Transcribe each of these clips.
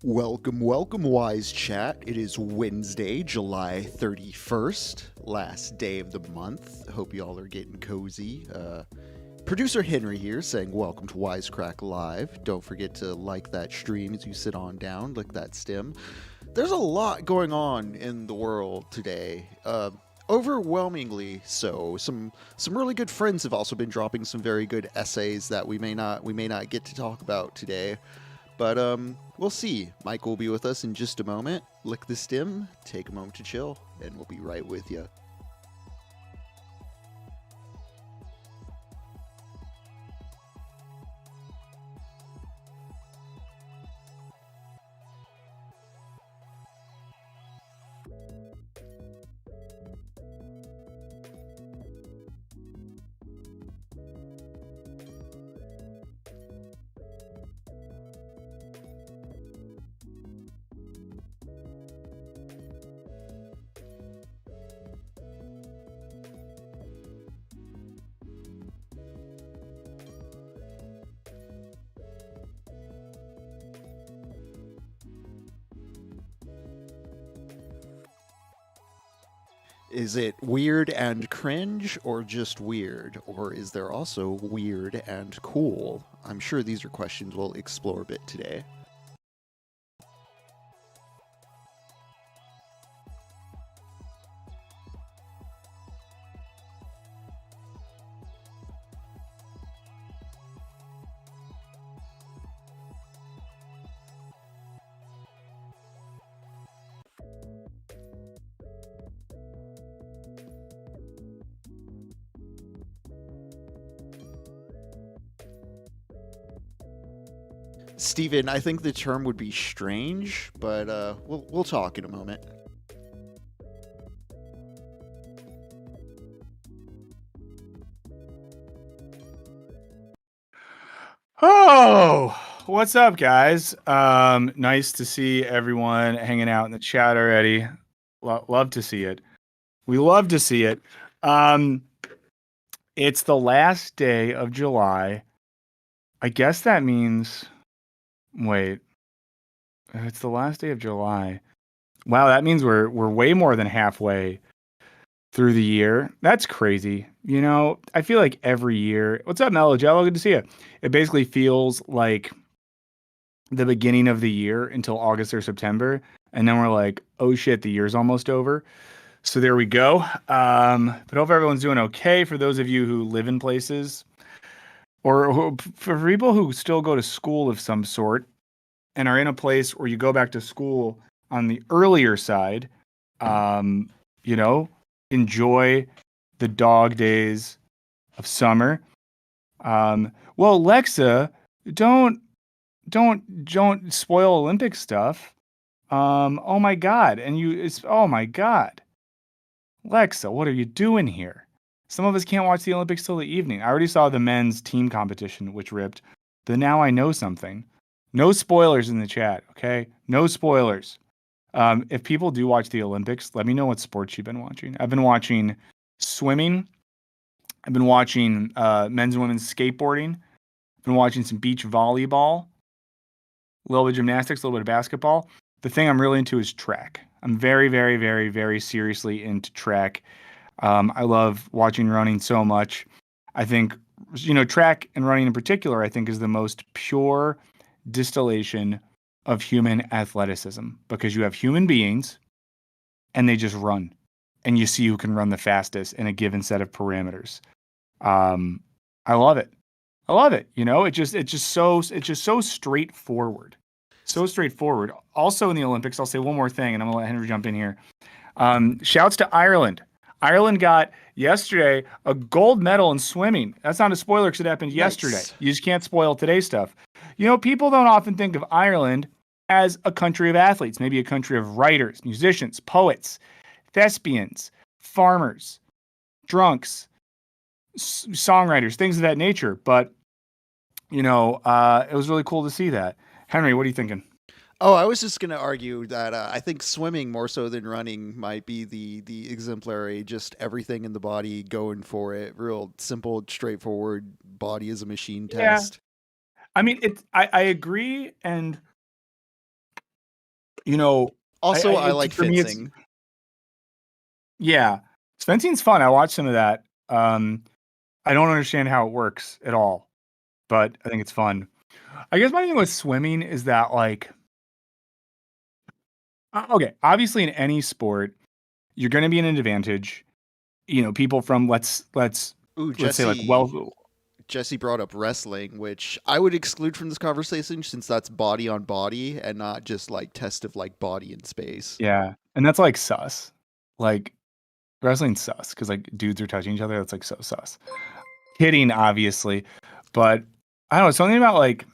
Welcome, Wise Chat. It is Wednesday, July 31st, last day of the month. Hope you all are getting cozy. Producer Henry here saying welcome to Wisecrack Live. Don't forget to like that stream as you sit on down, lick that stem. There's a lot going on in the world today. Overwhelmingly so. Some really good friends have also been dropping some very good essays that we may not get to talk about today. But we'll see. Mike will be with us in just a moment. Lick the stem, take a moment to chill, and we'll be right with you. Is it weird and cringe, or just weird? Or is there also weird and cool? I'm sure these are questions we'll explore a bit today. Steven, I think the term would be strange, but we'll talk in a moment. Oh, what's up, guys? Nice to see everyone hanging out in the chat already. Love to see it. We love to see it. It's the last day of July. I guess that means, wait, it's the last day of July. Wow, that means we're way more than halfway through the year. That's crazy. You know, I feel like every year. What's up, Mello Jello? Good to see you. It basically feels like the beginning of the year until August or September, and then we're like, oh shit, the year's almost over. So there we go. But hope everyone's doing okay. For those of you who live in places, or for people who still go to school of some sort and are in a place where you go back to school on the earlier side, you know, enjoy the dog days of summer. Well, Alexa, don't spoil Olympic stuff. Oh my God. Oh my God. Alexa, what are you doing here? Some of us can't watch the Olympics till the evening. I already saw the men's team competition, which ripped. The Now I Know Something. No spoilers in the chat, okay? No spoilers. If people do watch the Olympics, let me know what sports you've been watching. I've been watching swimming. I've been watching men's and women's skateboarding. I've been watching some beach volleyball, a little bit of gymnastics, a little bit of basketball. The thing I'm really into is track. I'm very, very, very, very seriously into track. I love watching running so much. I think, track and running in particular, I think is the most pure distillation of human athleticism, because you have human beings and they just run, and you see who can run the fastest in a given set of parameters. I love it. I love it. It's just so straightforward. So straightforward. Also in the Olympics, I'll say one more thing, and I'm gonna let Henry jump in here. Shouts to Ireland. Ireland got yesterday a gold medal in swimming. That's not a spoiler because it happened yesterday. You just can't spoil today's stuff. People don't often think of Ireland as a country of athletes, maybe a country of writers, musicians, poets, thespians, farmers, drunks, songwriters, things of that nature. But, it was really cool to see that. Henry, what are you thinking? Oh, I was just going to argue that I think swimming more so than running might be the exemplary, just everything in the body going for it. Real simple, straightforward, body as a machine test. I mean, I agree, and You know, Also, I like for me, it's fencing. yeah, fencing's fun. I watched some of that. I don't understand how it works at all, but I think it's fun. I guess my thing with swimming is that like, okay, obviously in any sport, you're going to be in an advantage. You know, people from Ooh, let's say like well, Jesse brought up wrestling, which I would exclude from this conversation since that's body on body and not just like test of like body in space. yeah, and that's like sus. Like wrestling's sus because like dudes are touching each other. That's like so sus. Kidding, obviously, but I don't know something about like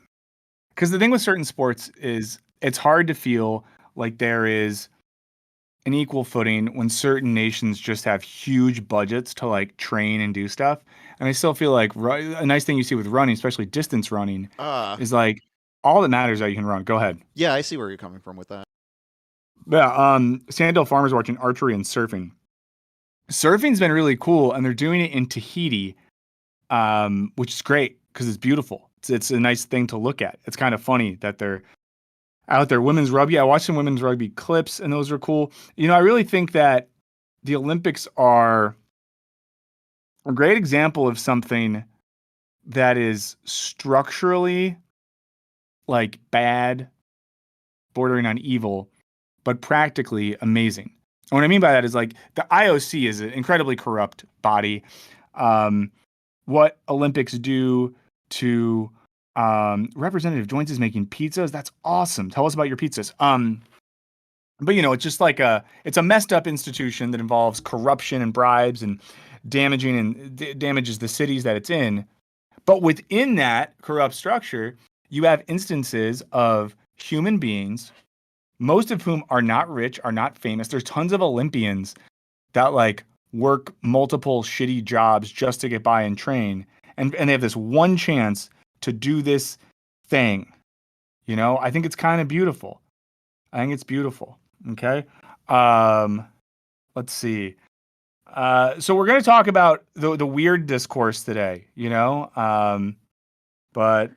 because the thing with certain sports is it's hard to feel like there is an equal footing when certain nations just have huge budgets to like train and do stuff. And I still feel like a nice thing you see with running, especially distance running, Ah, is like all that matters is that you can run. Go ahead. yeah, I see where you're coming from with that. Yeah, Sandal Farmers watching archery and surfing. Surfing's been really cool, and they're doing it in Tahiti, which is great because it's beautiful. It's a nice thing to look at. It's kind of funny that they're out there. Women's rugby. I watched some women's rugby clips, and those are cool. You know, I really think that the Olympics are a great example of something that is structurally like bad, bordering on evil, but practically amazing. And what I mean by that is like the IOC is an incredibly corrupt body. Um, what Olympics do to Representative Joins is making pizzas. That's awesome. Tell us about your pizzas. But you know, it's just like it's a messed up institution that involves corruption and bribes and damaging and damages the cities that it's in. But within that corrupt structure, you have instances of human beings, most of whom are not rich, are not famous. There's tons of Olympians that like work multiple shitty jobs just to get by and train. And they have this one chance to do this thing. You know, I think it's kind of beautiful. I think it's beautiful. Okay. Um, let's see. So we're going to talk about the weird discourse today, you know? But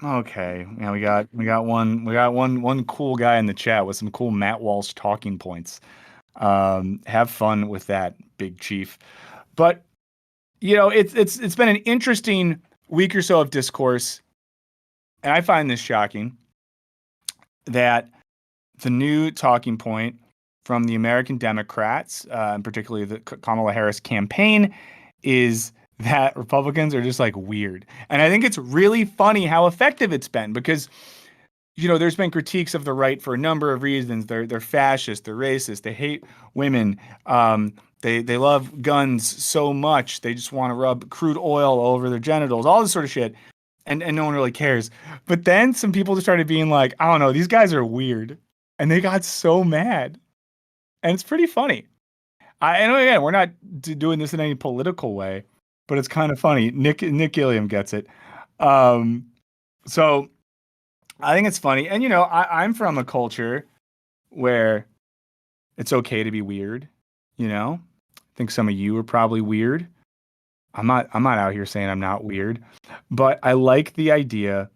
okay, yeah, we got one cool guy in the chat with some cool Matt Walsh talking points. Have fun with that, Big Chief. But you know, it's been an interesting week or so of discourse, and I find this shocking that the new talking point from the American Democrats, and particularly the Kamala Harris campaign, is that Republicans are just like weird. And I think it's really funny how effective it's been because, you know, there's been critiques of the right for a number of reasons. They're fascist, they're racist, they hate women, they love guns so much they just want to rub crude oil all over their genitals, all this sort of shit. And no one really cares. But then some people just started being like, I don't know, these guys are weird. And they got so mad. And it's pretty funny. I know again, we're not doing this in any political way, but it's kind of funny. Nick Gilliam gets it. Um, so I think it's funny. And you know, I'm from a culture where it's okay to be weird. You know, I think some of you are probably weird. I'm not out here saying I'm not weird, but I like the idea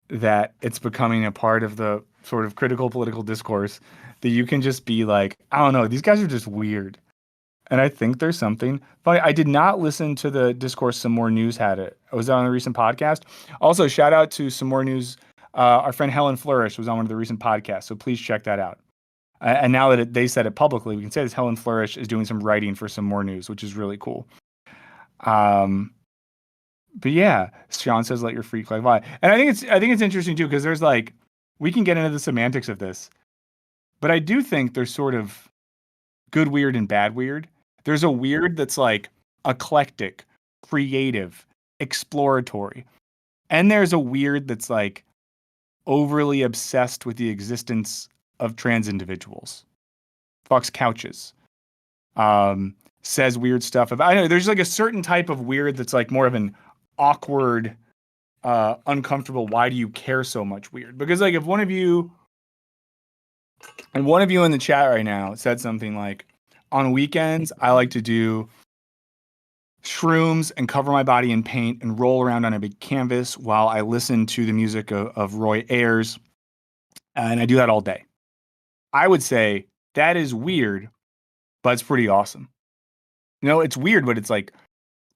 that it's becoming a part of the sort of critical political discourse that you can just be like, I don't know, these guys are just weird. And I think there's something funny. I did not listen to the discourse Some More News had it. Was that on a recent podcast? Also, shout out to Some More News. Our friend Helen Flourish was on one of the recent podcasts, so please check that out. And now that they said it publicly, we can say this: Helen Flourish is doing some writing for Some More News, which is really cool. But yeah, Sean says, "Let your freak life fly," and I think it's interesting too because there's like we can get into the semantics of this, but I do think there's sort of good weird and bad weird. There's a weird that's like eclectic, creative, exploratory. And there's a weird that's like overly obsessed with the existence of trans individuals. Fucks couches. Says weird stuff about I know there's like a certain type of weird that's like more of an awkward, uncomfortable, why do you care so much weird? Because like if one of you in the chat right now said something like, on weekends, I like to do shrooms and cover my body in paint and roll around on a big canvas while I listen to the music of Roy Ayers. And I do that all day. I would say that is weird, but it's pretty awesome. It's weird, but it's like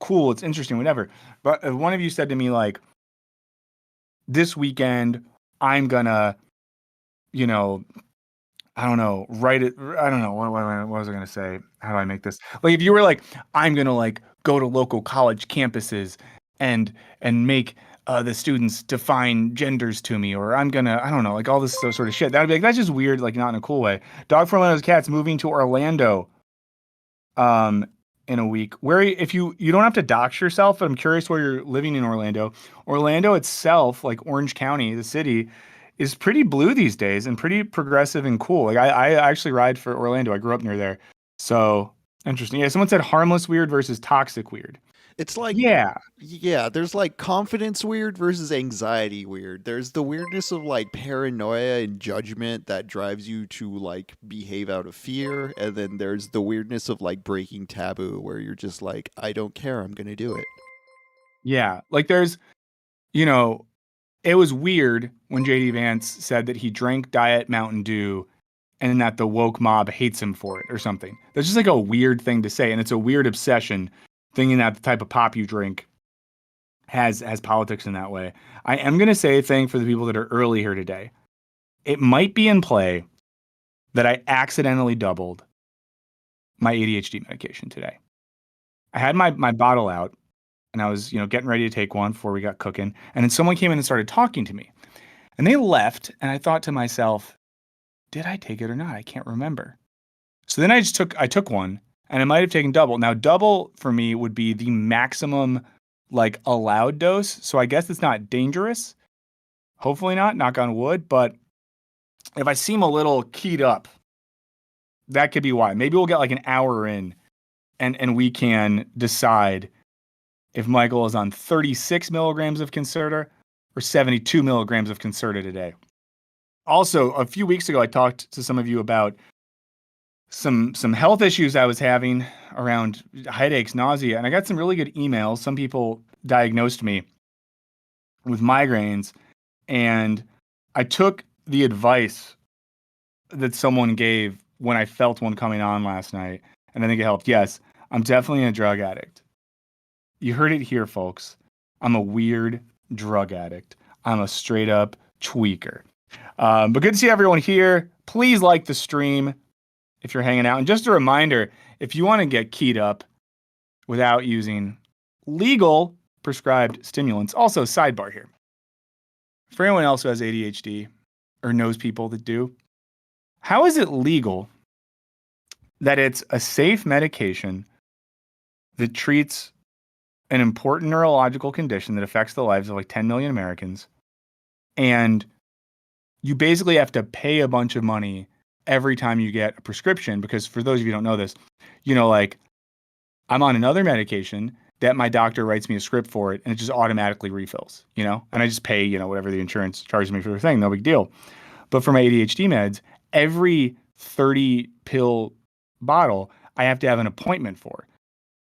cool, it's interesting, whatever. But if one of you said to me like, this weekend, I'm gonna, you know, I don't know, write it. I don't know. What was I gonna say? How do I make this? Like, if you were like, I'm gonna like go to local college campuses and make the students define genders to me, or I'm gonna, I don't know, like all this sort of shit. That'd be like, that's just weird, like not in a cool way. Dog for one of those cats moving to Orlando, um, in a week. Where if you don't have to dox yourself, but I'm curious where you're living in Orlando. Orlando itself, like Orange County, the city, is pretty blue these days and pretty progressive and cool. Like I actually ride for Orlando. I grew up near there. So interesting. Yeah, someone said harmless weird versus toxic weird. It's like, Yeah. yeah, there's like confidence weird versus anxiety weird. There's the weirdness of like paranoia and judgment that drives you to like behave out of fear. And then there's the weirdness of like breaking taboo where you're just like, I don't care, I'm going to do it. Yeah. Like there's, you know, it was weird when JD Vance said that he drank Diet Mountain Dew and that the woke mob hates him for it or something. That's just like a weird thing to say. And it's a weird obsession thinking that the type of pop you drink has politics in that way. I am going to say a thing for the people that are early here today. It might be in play that I accidentally doubled my ADHD medication today. I had my bottle out and I was, getting ready to take one before we got cooking. And then someone came in and started talking to me. And they left and I thought to myself, did I take it or not? I can't remember. So then I took one and I might have taken double. Now double for me would be the maximum like allowed dose. So I guess it's not dangerous. Hopefully not, knock on wood, but if I seem a little keyed up, that could be why. Maybe we'll get like an hour in and we can decide if Michael is on 36 milligrams of Concerta or 72 milligrams of Concerta today. Also, a few weeks ago, I talked to some of you about some health issues I was having around headaches, nausea, and I got some really good emails. Some people diagnosed me with migraines, and I took the advice that someone gave when I felt one coming on last night, and I think it helped. Yes, I'm definitely a drug addict. You heard it here, folks. I'm a weird drug addict. I'm a straight up tweaker. But good to see everyone here. Please like the stream if you're hanging out. And just a reminder, if you want to get keyed up without using legal prescribed stimulants, also sidebar here. For anyone else who has ADHD or knows people that do, how is it legal that it's a safe medication that treats an important neurological condition that affects the lives of like 10 million Americans, and you basically have to pay a bunch of money every time you get a prescription? Because for those of you who don't know this, like I'm on another medication that my doctor writes me a script for it and it just automatically refills, and I just pay, whatever the insurance charges me for the thing, no big deal. But for my ADHD meds, every 30 pill bottle, I have to have an appointment for.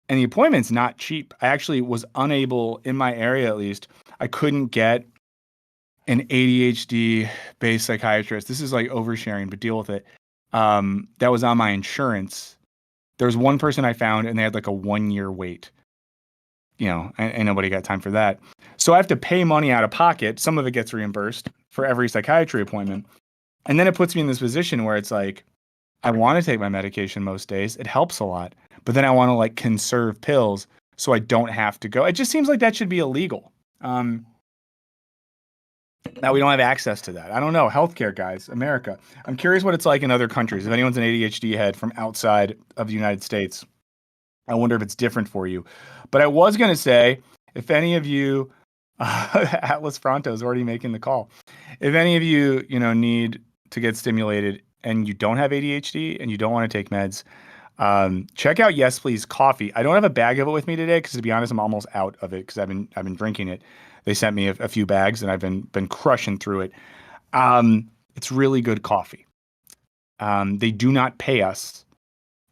And the appointment's not cheap. I actually was unable, in my area at least, I couldn't get an ADHD-based psychiatrist. This is like oversharing, but deal with it. That was on my insurance. There was one person I found, and they had like a 1-year wait. And nobody got time for that. So I have to pay money out of pocket. Some of it gets reimbursed for every psychiatry appointment. And then it puts me in this position where it's like, I want to take my medication most days. It helps a lot. But then I want to like conserve pills so I don't have to go. It just seems like that should be illegal. Now we don't have access to that. I don't know. Healthcare, guys, America. I'm curious what it's like in other countries. If anyone's an ADHD head from outside of the United States, I wonder if it's different for you. But I was going to say, if any of you, Atlas Fronto is already making the call. If any of you, need to get stimulated and you don't have ADHD and you don't want to take meds, check out Yes Please Coffee. I don't have a bag of it with me today because, to be honest, I'm almost out of it because I've been drinking it. They sent me a few bags and I've been crushing through it. It's really good coffee. They do not pay us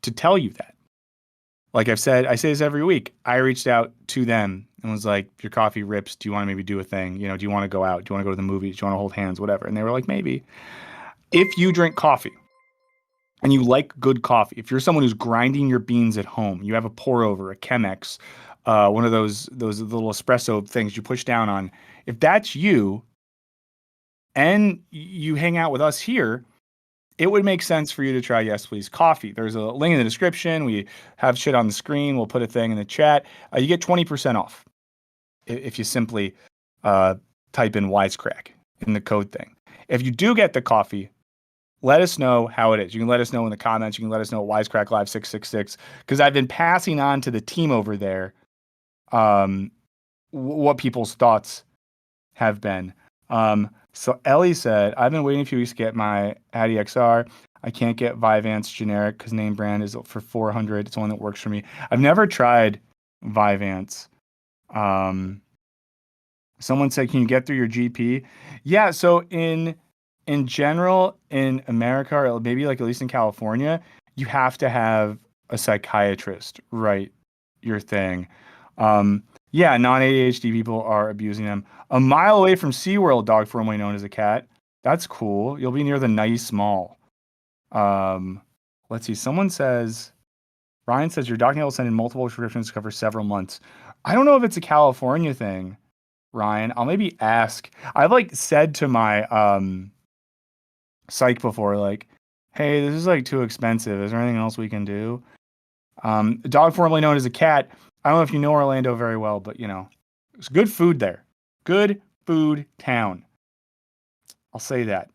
to tell you that. Like I've said, I say this every week. I reached out to them and was like, if your coffee rips, do you want to maybe do a thing? Do you want to go out? Do you want to go to the movies? Do you want to hold hands? Whatever. And they were like, maybe. If you drink coffee, and you like good coffee, if you're someone who's grinding your beans at home, you have a pour over, a Chemex, one of those little espresso things you push down on. If that's you, and you hang out with us here, it would make sense for you to try Yes Please Coffee. There's a link in the description. We have shit on the screen. We'll put a thing in the chat. You get 20% off if you simply type in Wisecrack in the code thing. If you do get the coffee, let us know how it is. You can let us know in the comments. You can let us know at Wisecrack Live 666, because I've been passing on to the team over there what people's thoughts have been. So Ellie said, I've been waiting a few weeks to get my Addy XR. I can't get Vyvanse generic because name brand is for $400. It's the one that works for me. I've never tried Vyvanse. Someone said, can you get through your GP? Yeah, so in general, in America, or maybe like at least in California, you have to have a psychiatrist write your thing. Yeah, non-ADHD people are abusing them. A mile away from SeaWorld, dog formerly known as a cat. That's cool. You'll be near the nice mall. Let's see. Ryan says, your doctor will send in multiple prescriptions to cover several months. I don't know if it's a California thing, Ryan. I'll maybe ask. I've said to my psych before, hey, this is too expensive. Is there anything else we can do? Dog formerly known as a cat. I don't know if you know Orlando very well, but it's good food there. Good food town. I'll say that.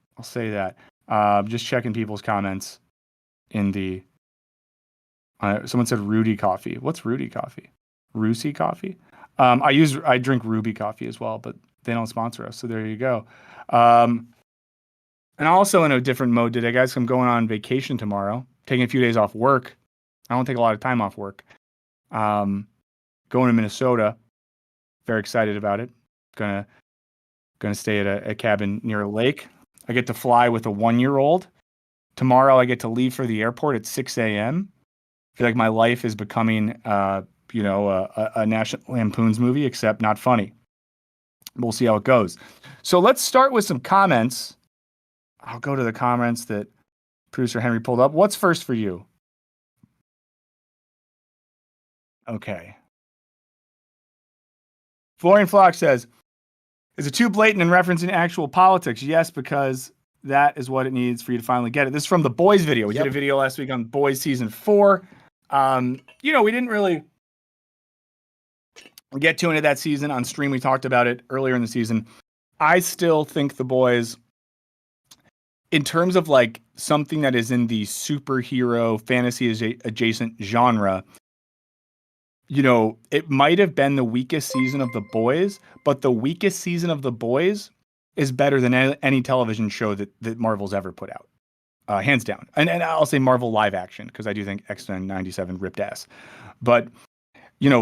Just checking people's comments in the. Someone said Rudy coffee. What's Rudy coffee? Rusi coffee. I drink Ruby coffee as well, but they don't sponsor us, so there you go. And also in a different mode today, guys. I'm going on vacation tomorrow, taking a few days off work. I don't take a lot of time off work. Going to Minnesota. Very excited about it. Gonna stay at a cabin near a lake. I get to fly with a 1-year-old. Tomorrow I get to leave for the airport at 6 a.m. I feel like my life is becoming a National Lampoon's movie, except not funny. We'll see how it goes. So let's start with some comments. I'll go to the comments that producer Henry pulled up. What's first for you? Okay. Florian Flock says, is it too blatant in referencing actual politics? Yes, because that is what it needs for you to finally get it. This is from the Boys video. We did a video last week on Boys season 4. We didn't really get too into that season on stream. We talked about it earlier in the season. I still think the Boys, in terms of something that is in the superhero fantasy adjacent genre, it might have been the weakest season of The Boys, but the weakest season of The Boys is better than any television show that Marvel's ever put out. Hands down. And I'll say Marvel live action, because I do think X-Men 97 ripped ass. But,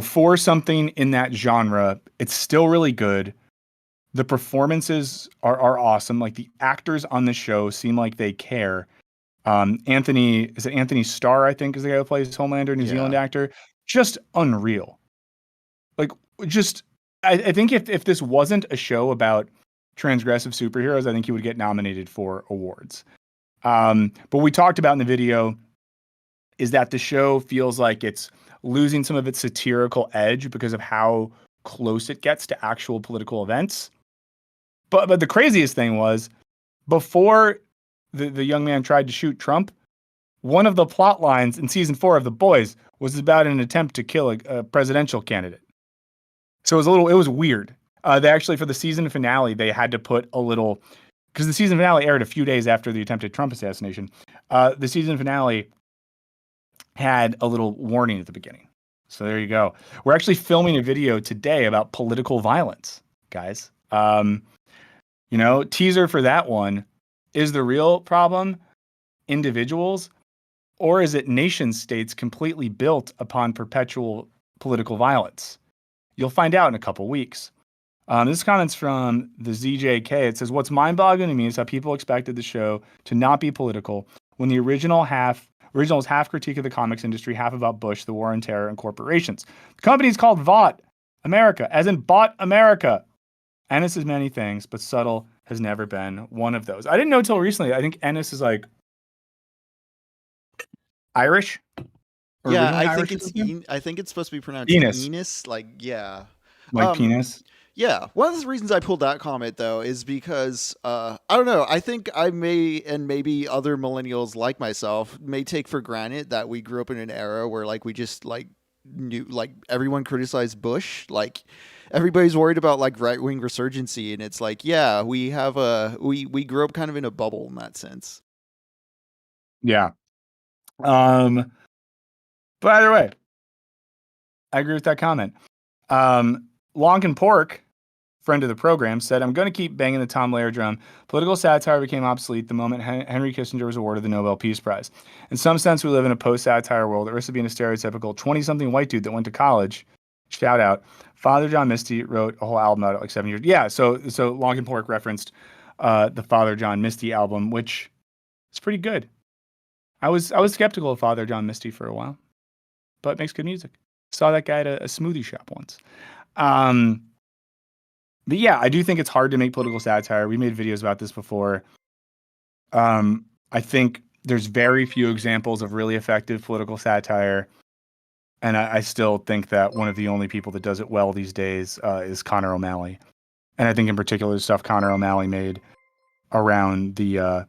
for something in that genre, it's still really good. The performances are awesome. The actors on the show seem like they care. Anthony Starr, I think, is the guy who plays Homelander, New Zealand actor. Just unreal. I think if this wasn't a show about transgressive superheroes, I think he would get nominated for awards. But what we talked about in the video is that the show feels like it's losing some of its satirical edge because of how close it gets to actual political events. But the craziest thing was, before the young man tried to shoot Trump, one of the plot lines in season 4 of The Boys was about an attempt to kill a presidential candidate. So it was weird. They actually, for the season finale, they had to put a little, because the season finale aired a few days after the attempted Trump assassination. The season finale had a little warning at the beginning. So there you go. We're actually filming a video today about political violence, guys. Teaser for that one. Is the real problem individuals, or is it nation states completely built upon perpetual political violence? You'll find out in a couple weeks. This comment's from the ZJK. It says, what's mind-boggling to me is how people expected the show to not be political when the original is half critique of the comics industry, half about Bush, the war on terror, and corporations. The company's called Vought America, as in bought America. Ennis is many things, but subtle has never been one of those. I didn't know until recently. I think Ennis is Irish? Yeah, Originally Irish or something? I think it's supposed to be pronounced Enos, Enos. Like, yeah. like Um, penis. yeah. One of the reasons I pulled that comment though is because I don't know. I think I may, and maybe other millennials like myself may take for granted that we grew up in an era where like we just like knew like everyone criticized Bush. Like everybody's worried about like right wing resurgency, and it's like yeah, we grew up kind of in a bubble in that sense. Yeah. Um, but either way, I agree with that comment. Lonkin Pork, friend of the program, said, I'm going to keep banging the Tom Lehrer drum. Political satire became obsolete the moment Henry Kissinger was awarded the Nobel Peace Prize. In some sense, we live in a post-satire world that risks being a stereotypical 20-something white dude that went to college. Shout out. Father John Misty wrote a whole album about it like 7 years. Yeah, so Lonkin Pork referenced the Father John Misty album, which is pretty good. I was skeptical of Father John Misty for a while, but makes good music. Saw that guy at a smoothie shop once. Um, but yeah, I do think it's hard to make political satire. We made videos about this before. I think there's very few examples of really effective political satire, and I still think that one of the only people that does it well these days is Connor O'Malley. And I think in particular the stuff Connor O'Malley made around the,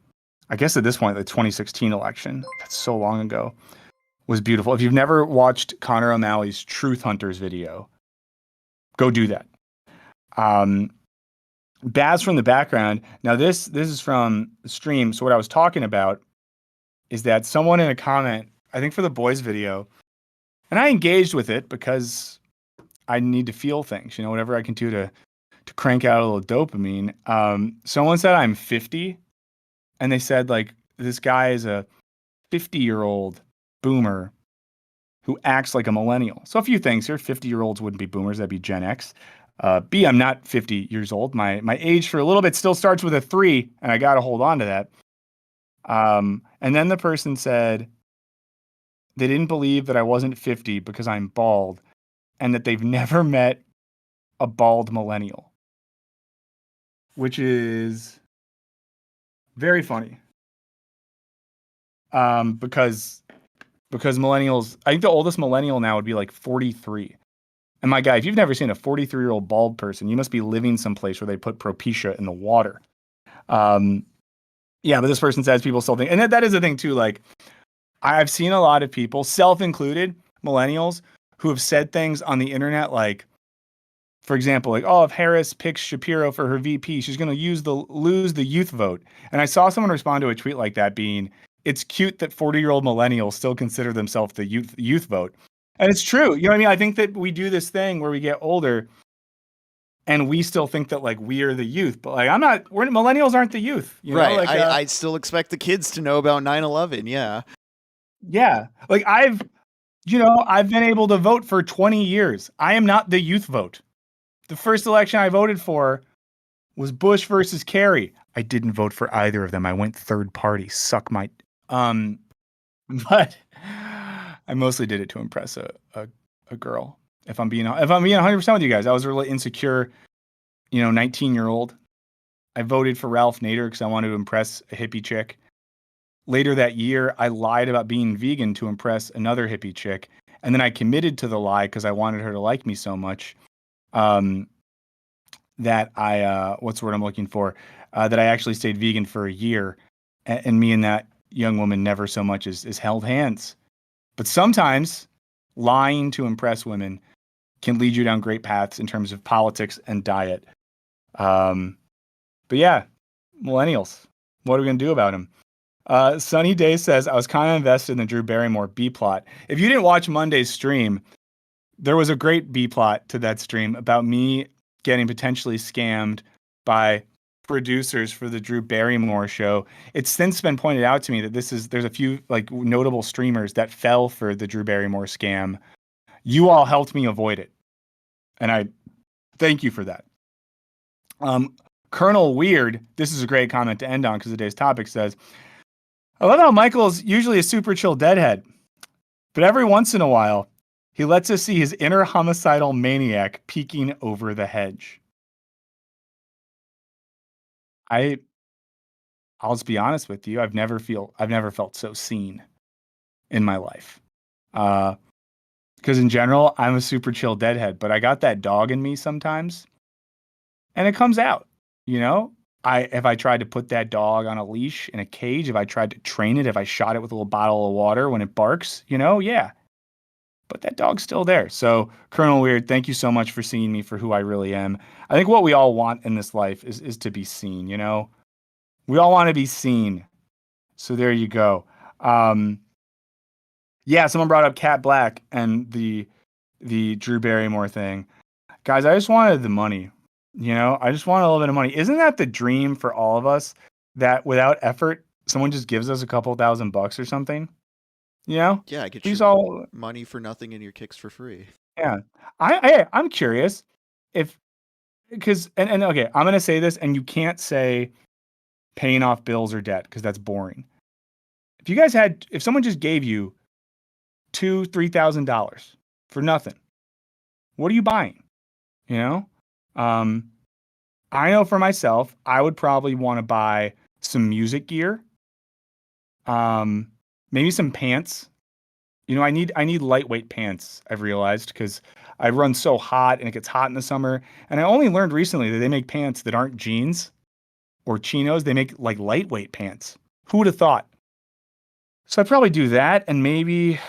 I guess at this point, the 2016 election. That's so long ago. Was beautiful. If you've never watched Connor O'Malley's Truth Hunters video, go do that. Baz from the background. Now this is from the stream. So what I was talking about is that someone in a comment, I think for the boys video, and I engaged with it because I need to feel things, whatever I can do to crank out a little dopamine. Someone said I'm 50, and they said like this guy is a 50-year-old boomer who acts like a millennial. So a few things here. 50-year-olds wouldn't be boomers. That'd be Gen X. B, I'm not 50 years old. My age for a little bit still starts with a 3, and I got to hold on to that. And then the person said they didn't believe that I wasn't 50 because I'm bald, and that they've never met a bald millennial, which is very funny. Because millennials, I think the oldest millennial now would be like 43. And my guy, if you've never seen a 43-year-old bald person, you must be living someplace where they put Propecia in the water. Yeah, but this person says people still think, and that is the thing too. Like, I've seen a lot of people, self-included, millennials, who have said things on the internet like, for example, like, oh, if Harris picks Shapiro for her VP, she's going to lose the youth vote. And I saw someone respond to a tweet like that being, it's cute that 40-year-old millennials still consider themselves the youth vote. And it's true. You know what I mean? I think that we do this thing where we get older and we still think that like we are the youth, but like millennials aren't the youth, Right. like I still expect the kids to know about 9/11. Yeah. yeah. Like I've been able to vote for 20 years. I am not the youth vote. The first election I voted for was Bush versus Kerry. I didn't vote for either of them. I went third party. Suck my but I mostly did it to impress a girl. If I'm being 100% with you guys, I was a really insecure, 19-year-old. I voted for Ralph Nader because I wanted to impress a hippie chick. Later that year, I lied about being vegan to impress another hippie chick, and then I committed to the lie because I wanted her to like me so much. That I what's the word I'm looking for? That I actually stayed vegan for a year, and me and that young woman never so much as held hands. But sometimes lying to impress women can lead you down great paths in terms of politics and diet. But yeah, millennials. What are we gonna do about them? Sunny Day says, I was kind of invested in the Drew Barrymore B plot. If you didn't watch Monday's stream, there was a great B plot to that stream about me getting potentially scammed by producers for the Drew Barrymore show. It's since been pointed out to me that there's a few like notable streamers that fell for the Drew Barrymore scam. You all helped me avoid it, and I thank you for that. Colonel Weird, this is a great comment to end on because today's topic says, I love how Michael's usually a super chill deadhead, but every once in a while, he lets us see his inner homicidal maniac peeking over the hedge. I'll just be honest with you. I've never felt so seen. in my life. Because in general, I'm a super chill deadhead, but I got that dog in me sometimes, and it comes out. You know, if I tried to put that dog on a leash in a cage, if I tried to train it, if I shot it with a little bottle of water when it barks, yeah. But that dog's still there. So, Colonel Weird, thank you so much for seeing me for who I really am. I think what we all want in this life is to be seen. We all want to be seen. So there you go. Yeah, someone brought up Cat Black and the Drew Barrymore thing. Guys, I just wanted the money. I just wanted a little bit of money. Isn't that the dream for all of us, that without effort, someone just gives us a couple $1,000 or something? Yeah, I get These you all, money for nothing and your kicks for free. yeah. I'm curious if, because, and okay, I'm going to say this, and you can't say paying off bills or debt because that's boring. If someone just gave you $2,000-$3,000 for nothing, what are you buying? I know for myself, I would probably want to buy some music gear, maybe some pants. I need lightweight pants, I've realized, because I run so hot and it gets hot in the summer. And I only learned recently that they make pants that aren't jeans or chinos. They make like lightweight pants. Who would have thought? So I'd probably do that, and maybe,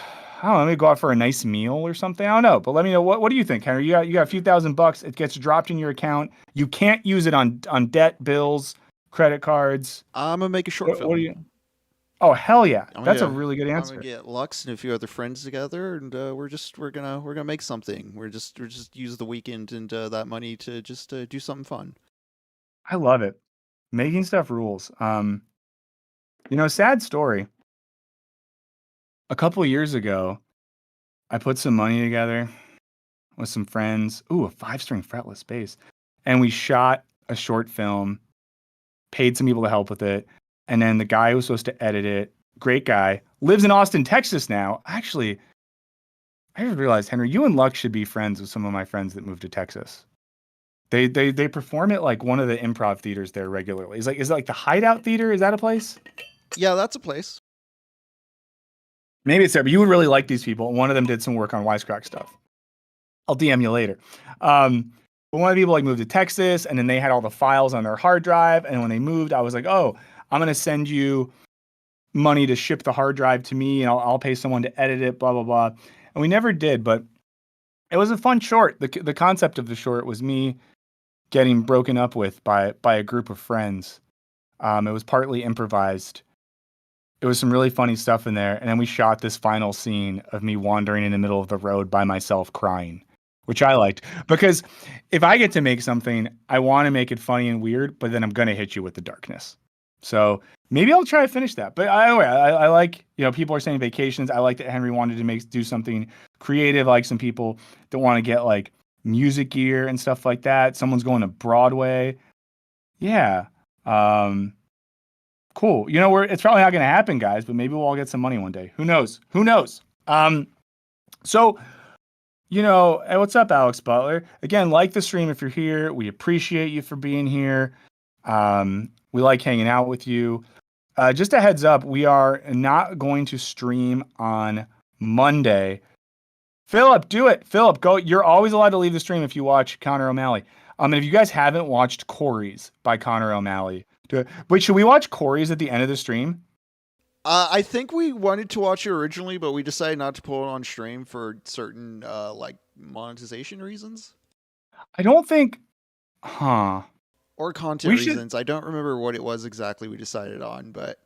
I don't know, maybe go out for a nice meal or something. I don't know, but let me know, what do you think, Henry? You got a few $1,000. It gets dropped in your account. You can't use it on debt, bills, credit cards. I'm gonna make a short film. What do you? Oh, hell yeah! That's a really good I'm answer. gonna get Lux and a few other friends together, and we're gonna make something. We're just use the weekend and that money to just do something fun. I love it. Making stuff rules. Sad story. A couple of years ago, I put some money together with some friends. Ooh, a 5-string fretless bass. And we shot a short film, paid some people to help with it. And then the guy who was supposed to edit it, great guy, lives in Austin, Texas now. Actually, I just realized, Henry, you and Lux should be friends with some of my friends that moved to Texas. They perform at like one of the improv theaters there regularly. Is it like the Hideout Theater? Is that a place? Yeah, that's a place. Maybe it's there, but you would really like these people. One of them did some work on Wisecrack stuff. I'll DM you later. But one of the people moved to Texas, and then they had all the files on their hard drive. And when they moved, I was like, oh, I'm going to send you money to ship the hard drive to me, and I'll pay someone to edit it, blah, blah, blah. And we never did, but it was a fun short. The concept of the short was me getting broken up with by a group of friends. It was partly improvised. It was some really funny stuff in there. And then we shot this final scene of me wandering in the middle of the road by myself crying, which I liked. Because if I get to make something, I want to make it funny and weird, but then I'm going to hit you with the darkness. So maybe I'll try to finish that. But anyway, I like, people are saying vacations. I like that Henry wanted to do something creative. I like some people that want to get like music gear and stuff like that. Someone's going to Broadway. Yeah. Cool. It's probably not going to happen, guys, but maybe we'll all get some money one day. Who knows? So, hey, what's up, Alex Butler? Again, like the stream if you're here. We appreciate you for being here. We like hanging out with you. Just a heads up, we are not going to stream on Monday. Philip, do it. Philip, go. You're always allowed to leave the stream if you watch Connor O'Malley. And if you guys haven't watched Corey's by Connor O'Malley, do it. Wait, should we watch Corey's at the end of the stream? I think we wanted to watch it originally, but we decided not to pull it on stream for certain monetization reasons. I don't think, or content reasons. I don't remember what it was exactly we decided on, but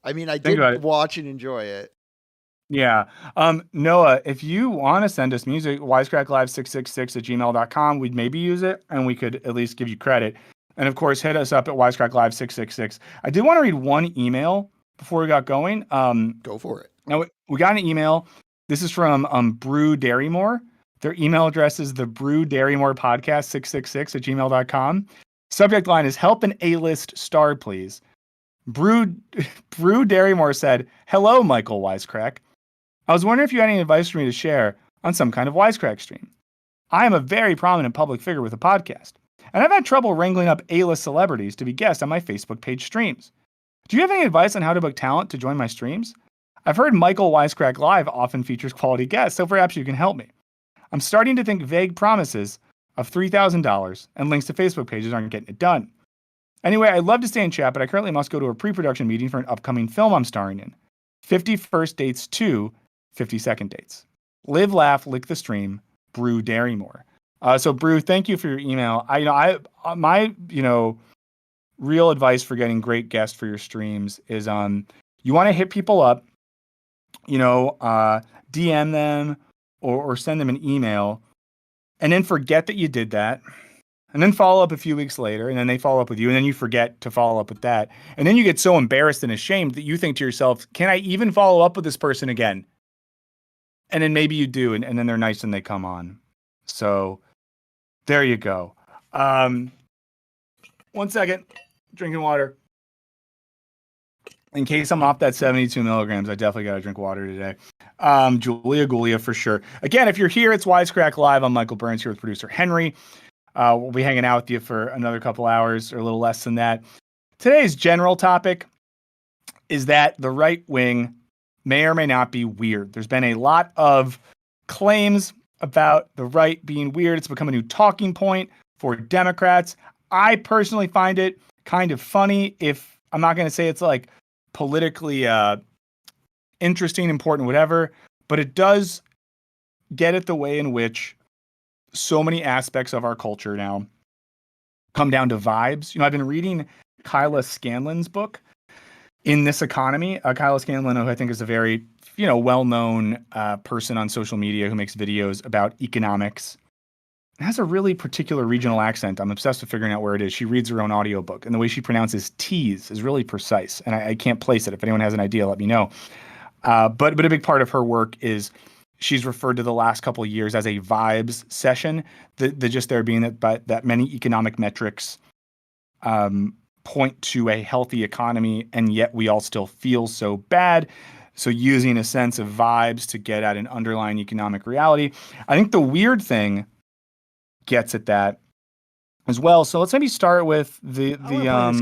I did watch and enjoy it. Yeah. Noah, if you want to send us music, wisecracklive666@gmail.com, we'd maybe use it and we could at least give you credit. And of course, hit us up at wisecracklive666. I did want to read one email before we got going. Go for it. Now, we got an email. This is from Brew Darrymore. Their email address is the Brew Darrymore Podcast 666@gmail.com. Subject line is help an A-list star, please. Brew Darrymore said, hello, Michael Wisecrack. I was wondering if you had any advice for me to share on some kind of Wisecrack stream. I am a very prominent public figure with a podcast, and I've had trouble wrangling up A-list celebrities to be guests on my Facebook page streams. Do you have any advice on how to book talent to join my streams? I've heard Michael Wisecrack Live often features quality guests, so perhaps you can help me. I'm starting to think vague promises of $3,000 and links to Facebook pages aren't getting it done. Anyway, I'd love to stay in chat, but I currently must go to a pre-production meeting for an upcoming film I'm starring in. 50 first dates to 50 second dates. Live, laugh, lick the stream. Brew Darrymore. So Brew, thank you for your email. My real advice for getting great guests for your streams is you want to hit people up, DM them or send them an email, and then forget that you did that. And then follow up a few weeks later, and then they follow up with you, and then you forget to follow up with that. And then you get so embarrassed and ashamed that you think to yourself, can I even follow up with this person again? And then maybe you do, and then they're nice and they come on. So there you go. 1 second. Drinking water. In case I'm off that 72 milligrams, I definitely got to drink water today. Julia for sure. Again, if you're here, it's Wisecrack Live. I'm Michael Burns here with producer Henry. We'll be hanging out with you for another couple hours or a little less than that. Today's general topic is that the right wing may or may not be weird. There's been a lot of claims about the right being weird. It's become a new talking point for Democrats. I personally find it kind of funny. If I'm not going to say it's like politically interesting, important, whatever, but it does get at the way in which so many aspects of our culture now come down to vibes. I've been reading Kyla Scanlon's book, In This Economy. Kyla Scanlon, who I think is a very, well-known person on social media who makes videos about economics. It has a really particular regional accent. I'm obsessed with figuring out where it is. She reads her own audiobook, and the way she pronounces T's is really precise. And I can't place it. If anyone has an idea, let me know. But a big part of her work is she's referred to the last couple of years as a vibes session. The just there being that many economic metrics point to a healthy economy, and yet we all still feel so bad. So using a sense of vibes to get at an underlying economic reality. I think the weird thing gets at that as well. So let's maybe start with I'll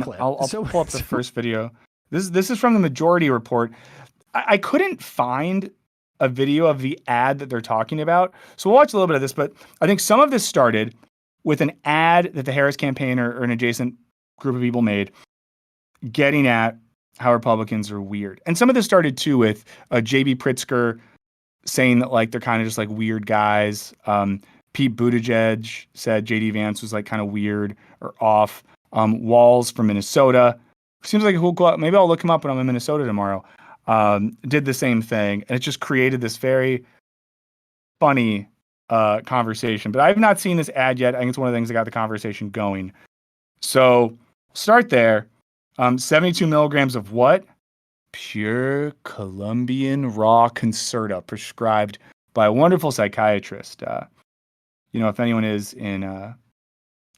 pull up the first video. This is from the Majority Report. I couldn't find a video of the ad that they're talking about. So we'll watch a little bit of this, but I think some of this started with an ad that the Harris campaign or an adjacent group of people made getting at how Republicans are weird. And some of this started too with J.B. Pritzker saying that like they're kind of just like weird guys. Pete Buttigieg said J.D. Vance was like kind of weird or off. Walsh from Minnesota. Seems like a cool guy. Maybe I'll look him up when I'm in Minnesota tomorrow. Did the same thing. And it just created this very funny conversation. But I've not seen this ad yet. I think it's one of the things that got the conversation going. So start there. 72 milligrams of what? Pure Colombian raw Concerta prescribed by a wonderful psychiatrist. If anyone is in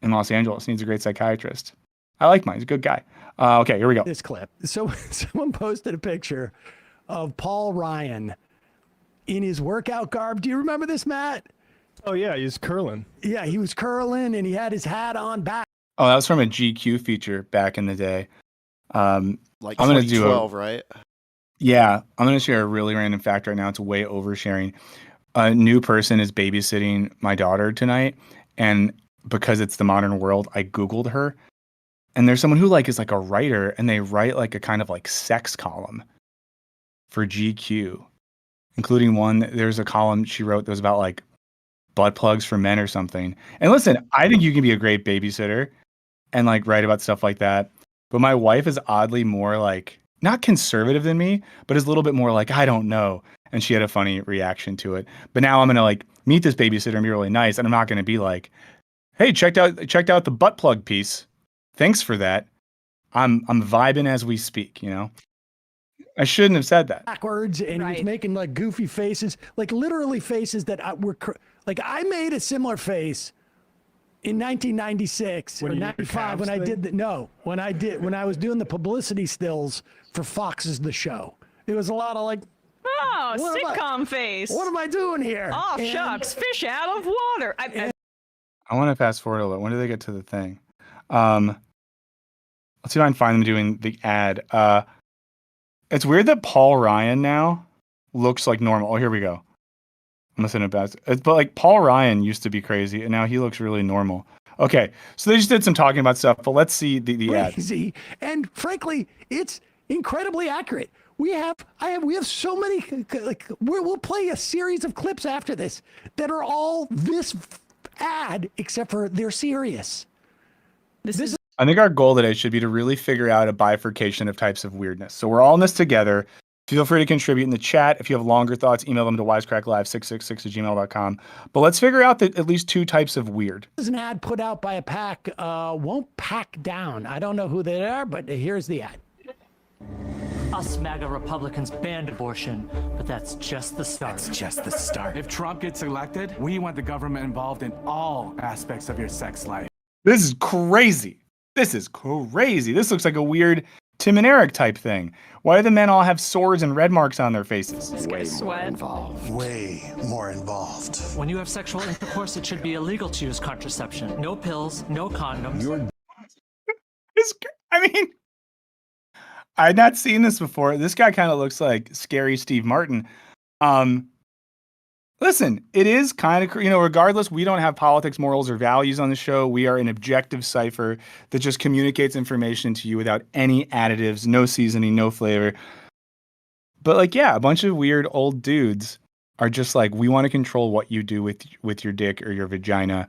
Los Angeles, needs a great psychiatrist. I like mine. He's a good guy. Okay, here we go. This clip. So someone posted a picture of Paul Ryan in his workout garb. Do you remember this, Matt? Oh, yeah, he's curling. Yeah, he was curling and he had his hat on back. Oh, that was from a GQ feature back in the day. Like 2012, right? Yeah, I'm going to share a really random fact right now. It's way oversharing. A new person is babysitting my daughter tonight, and because it's the modern world, I Googled her. And there's someone who is like a writer, and they write like a kind of like sex column for GQ, including one. There's a column she wrote that was about like butt plugs for men or something. And listen, I think you can be a great babysitter and like write about stuff like that. But my wife is oddly more like not conservative than me, but is a little bit more like, I don't know. And she had a funny reaction to it. But now I'm going to like meet this babysitter and be really nice. And I'm not going to be like, hey, checked out the butt plug piece. Thanks for that. I'm vibing as we speak, I shouldn't have said that. Backwards, and he was making like goofy faces, like literally faces that were like I made a similar face in 1996 or 95 when I did when I was doing the publicity stills for Fox's The Show. It was a lot of like, sitcom face. What am I doing here? Oh, shucks, fish out of water. I want to fast forward a little bit. When do they get to the thing? Let's see if I can find them doing the ad. It's weird that Paul Ryan now looks like normal. Oh, here we go. I'm listening to best. But like Paul Ryan used to be crazy, and now he looks really normal. Okay, so they just did some talking about stuff, but let's see the ad. Crazy, and frankly, it's incredibly accurate. We have so many. Like we'll play a series of clips after this that are all this ad, except for they're serious. This is. I think our goal today should be to really figure out a bifurcation of types of weirdness. So we're all in this together. Feel free to contribute in the chat. If you have longer thoughts, email them to wisecracklive666@gmail.com. But let's figure out at least two types of weird. This is an ad put out by a PAC. Won't pack down. I don't know who they are, but here's the ad. Us MAGA Republicans banned abortion, but that's just the start. That's just the start. If Trump gets elected, we want the government involved in all aspects of your sex life. This is crazy. This is crazy. This looks like a weird Tim and Eric type thing. Why do the men all have swords and red marks on their faces? This guy's sweat. Way more involved. When you have sexual intercourse, it should be illegal to use contraception. No pills, no condoms. I mean, I had not seen this before. This guy kind of looks like scary Steve Martin. Listen, it is kind of, regardless, we don't have politics, morals, or values on the show. We are an objective cipher that just communicates information to you without any additives, no seasoning, no flavor. But like, yeah, a bunch of weird old dudes are just like, we want to control what you do with your dick or your vagina.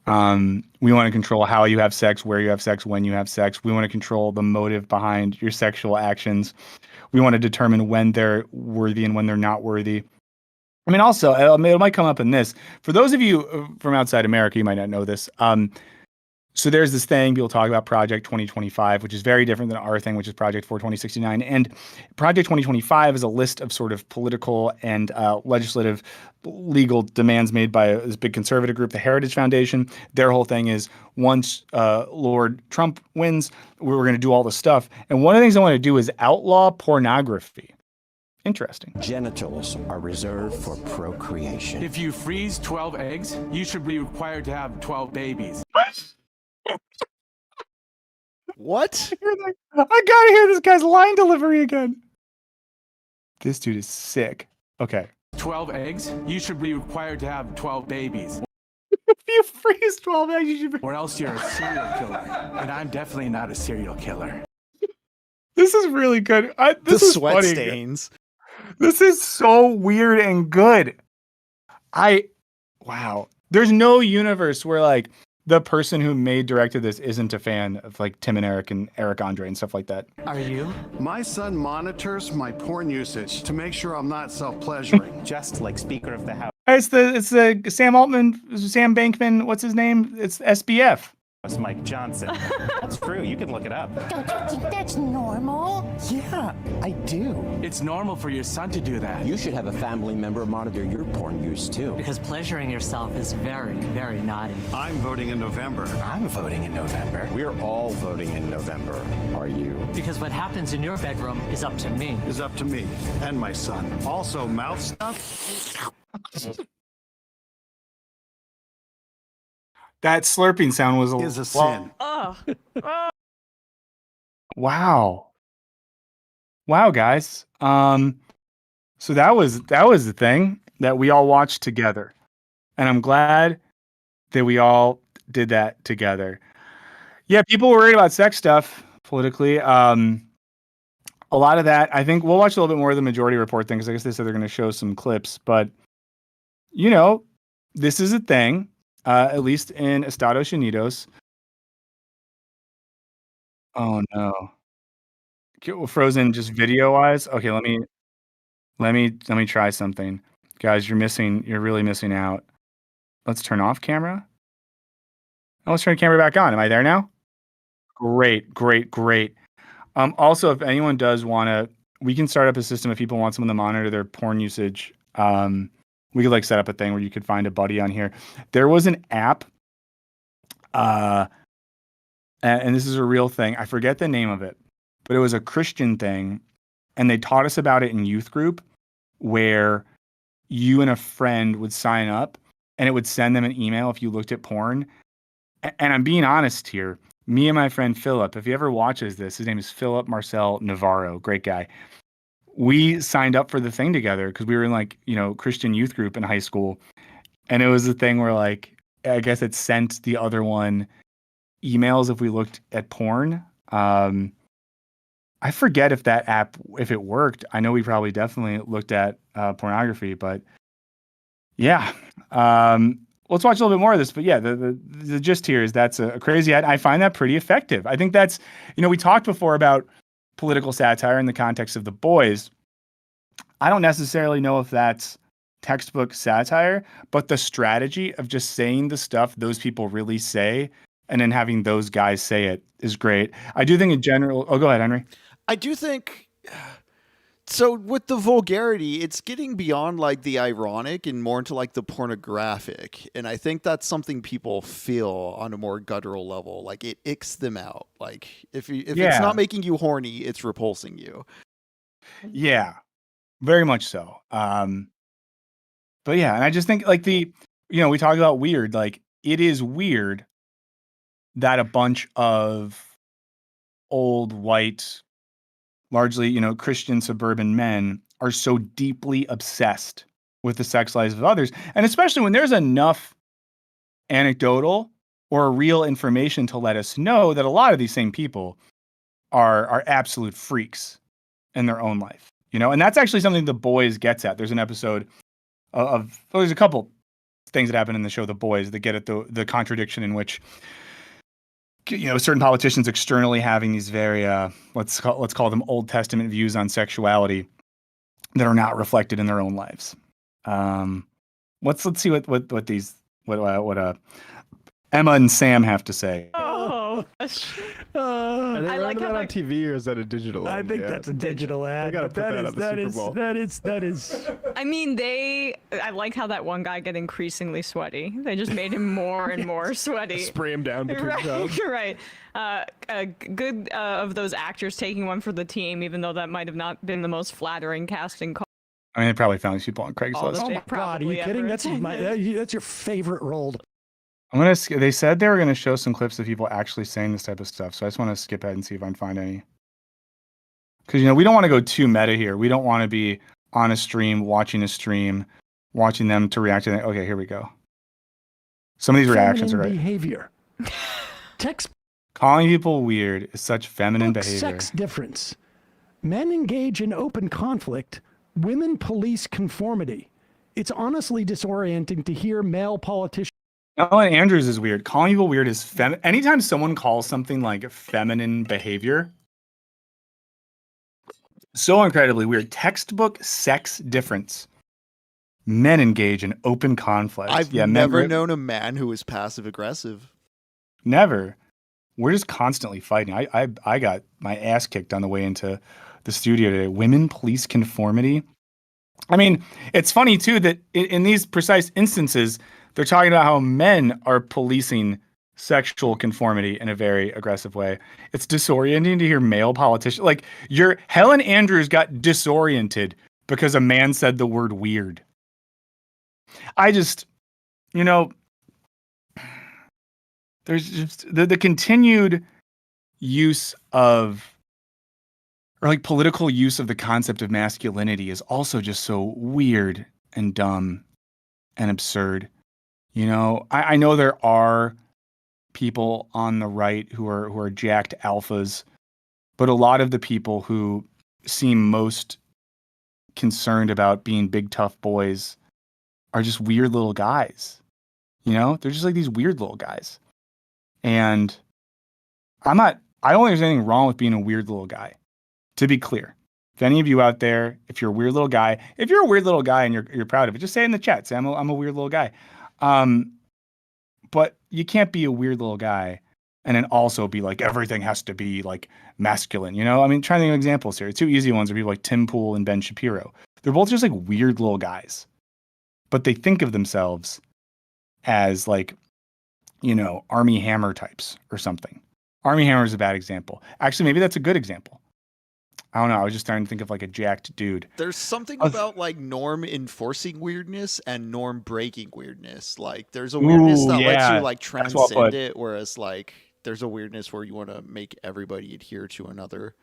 We want to control how you have sex, where you have sex, when you have sex. We want to control the motive behind your sexual actions. We want to determine when they're worthy and when they're not worthy. I mean, also, it might come up in this. For those of you from outside America, you might not know this. So there's this thing people talk about, Project 2025, which is very different than our thing, which is Project 42069. And Project 2025 is a list of sort of political and legislative legal demands made by this big conservative group, the Heritage Foundation. Their whole thing is once Lord Trump wins, we're going to do all this stuff. And one of the things I want to do is outlaw pornography. Interesting. Genitals are reserved for procreation. If you freeze 12 eggs, you should be required to have 12 babies. What? I gotta hear this guy's line delivery again. This dude is sick. Okay. 12 eggs, you should be required to have 12 babies. If you freeze 12 eggs, you should be... Or else you're a serial killer. And I'm definitely not a serial killer. This is really good. This The is sweat funny. stains. This is so weird and good. Wow. There's no universe where like the person who directed this isn't a fan of like Tim and Eric Andre and stuff like that. Are you? My son monitors my porn usage to make sure I'm not self-pleasuring. Just like Speaker of the House. It's the Sam Bankman, what's his name? It's SBF. Mike Johnson. That's true. You can look it up. Don't you think that's normal? Yeah, I do. It's normal for your son to do that. You should have a family member monitor your porn use too. Because pleasuring yourself is very, very naughty. I'm voting in November. I'm voting in November. We're all voting in November. Are you? Because what happens in your bedroom is up to me. Is up to me and my son. Also, mouth stuff. That slurping sound was Is a sin. Ugh. Wow, guys. So that was the thing that we all watched together, and I'm glad that we all did that together. Yeah, people were worried about sex stuff politically. A lot of that, I think we'll watch a little bit more of the Majority Report thing because I guess they said they're going to show some clips, but this is a thing. At least in Estados Unidos. Oh no. Frozen just video wise. Okay, let me try something. Guys, you're really missing out. Let's turn off camera. Oh, let's turn the camera back on. Am I there now? Great. Also, if anyone does we can start up a system if people want someone to monitor their porn usage. We could like set up a thing where you could find a buddy on here. There was an app, and this is a real thing. I forget the name of it, but it was a Christian thing, and they taught us about it in youth group, where you and a friend would sign up, and it would send them an email if you looked at porn. And I'm being honest here. Me and my friend Philip, if he ever watches this, his name is Philip Marcel Navarro, great guy. we signed up for the thing together because we were in like, Christian youth group in high school. And it was a thing where like, I guess it sent the other one emails if we looked at porn. I forget if that app, if it worked. I know we probably definitely looked at pornography, but yeah. Let's watch a little bit more of this. But yeah, the gist here is that's a crazy ad. I find that pretty effective. I think that's, we talked before about political satire in the context of The Boys. I don't necessarily know if that's textbook satire, but the strategy of just saying the stuff those people really say and then having those guys say it is great. I do think in general. Oh, go ahead, Henry. I do think so. With the vulgarity, it's getting beyond like the ironic and more into like the pornographic. And I think that's something people feel on a more guttural level. Like it icks them out. Like if it's not making you horny, it's repulsing you. Yeah, very much so. But yeah, and I just think like we talk about weird, like it is weird that a bunch of old white, largely, Christian suburban men are so deeply obsessed with the sex lives of others. And especially when there's enough anecdotal or real information to let us know that a lot of these same people are absolute freaks in their own life, and that's actually something The Boys gets at. There's an episode there's a couple things that happen in the show The Boys that get at the contradiction in which certain politicians externally having these very let's call them Old Testament views on sexuality that are not reflected in their own lives. Let's see what Emma and Sam have to say. Oh, Are they I like running how that on like- TV or is that a digital ad? I think that's a digital ad. I gotta but put that on the Super Bowl. That is. I mean, I like how that one guy got increasingly sweaty. They just made him more and more sweaty. Spray him down between jobs. Right. Good of those actors taking one for the team, even though that might have not been the most flattering casting call. I mean, they probably found these people on Craigslist. Oh my God, are you kidding? That's your favorite role. They said they were gonna show some clips of people actually saying this type of stuff, so I just want to skip ahead and see if I can find any. Because we don't want to go too meta here. We don't want to be on a stream, watching them to react to that. Okay, here we go. Some of these reactions are right. Behavior. Calling people weird is such feminine behavior. Sex difference. Men engage in open conflict. Women police conformity. It's honestly disorienting to hear male politicians. Ellen Andrews is weird. Calling people weird is anytime someone calls something like feminine behavior, so incredibly weird. Textbook sex difference. Men engage in open conflict. I've never known a man who is passive aggressive. Never. We're just constantly fighting. I got my ass kicked on the way into the studio today. Women police conformity. I mean, it's funny too that in these precise instances, they're talking about how men are policing sexual conformity in a very aggressive way. It's disorienting to hear male politicians. Like Helen Andrews got disoriented because a man said the word weird. I just, there's just the continued use of, or like political use of the concept of masculinity is also just so weird and dumb and absurd. I know there are people on the right who are jacked alphas, but a lot of the people who seem most concerned about being big tough boys are just weird little guys. They're just like these weird little guys. And I don't think there's anything wrong with being a weird little guy. To be clear, if any of you out there, if you're a weird little guy and you're proud of it, just say it in the chat. Say I'm a weird little guy. But you can't be a weird little guy and then also be like, everything has to be like masculine, I mean, trying to think of examples here. Two easy ones are people like Tim Pool and Ben Shapiro. They're both just like weird little guys, but they think of themselves as like, Army Hammer types or something. Army Hammer is a bad example. Actually, maybe that's a good example. I don't know. I was just starting to think of like a jacked dude. There's something about like norm enforcing weirdness and norm breaking weirdness. Like there's a weirdness that lets you like transcend it, whereas like there's a weirdness where you want to make everybody adhere to another.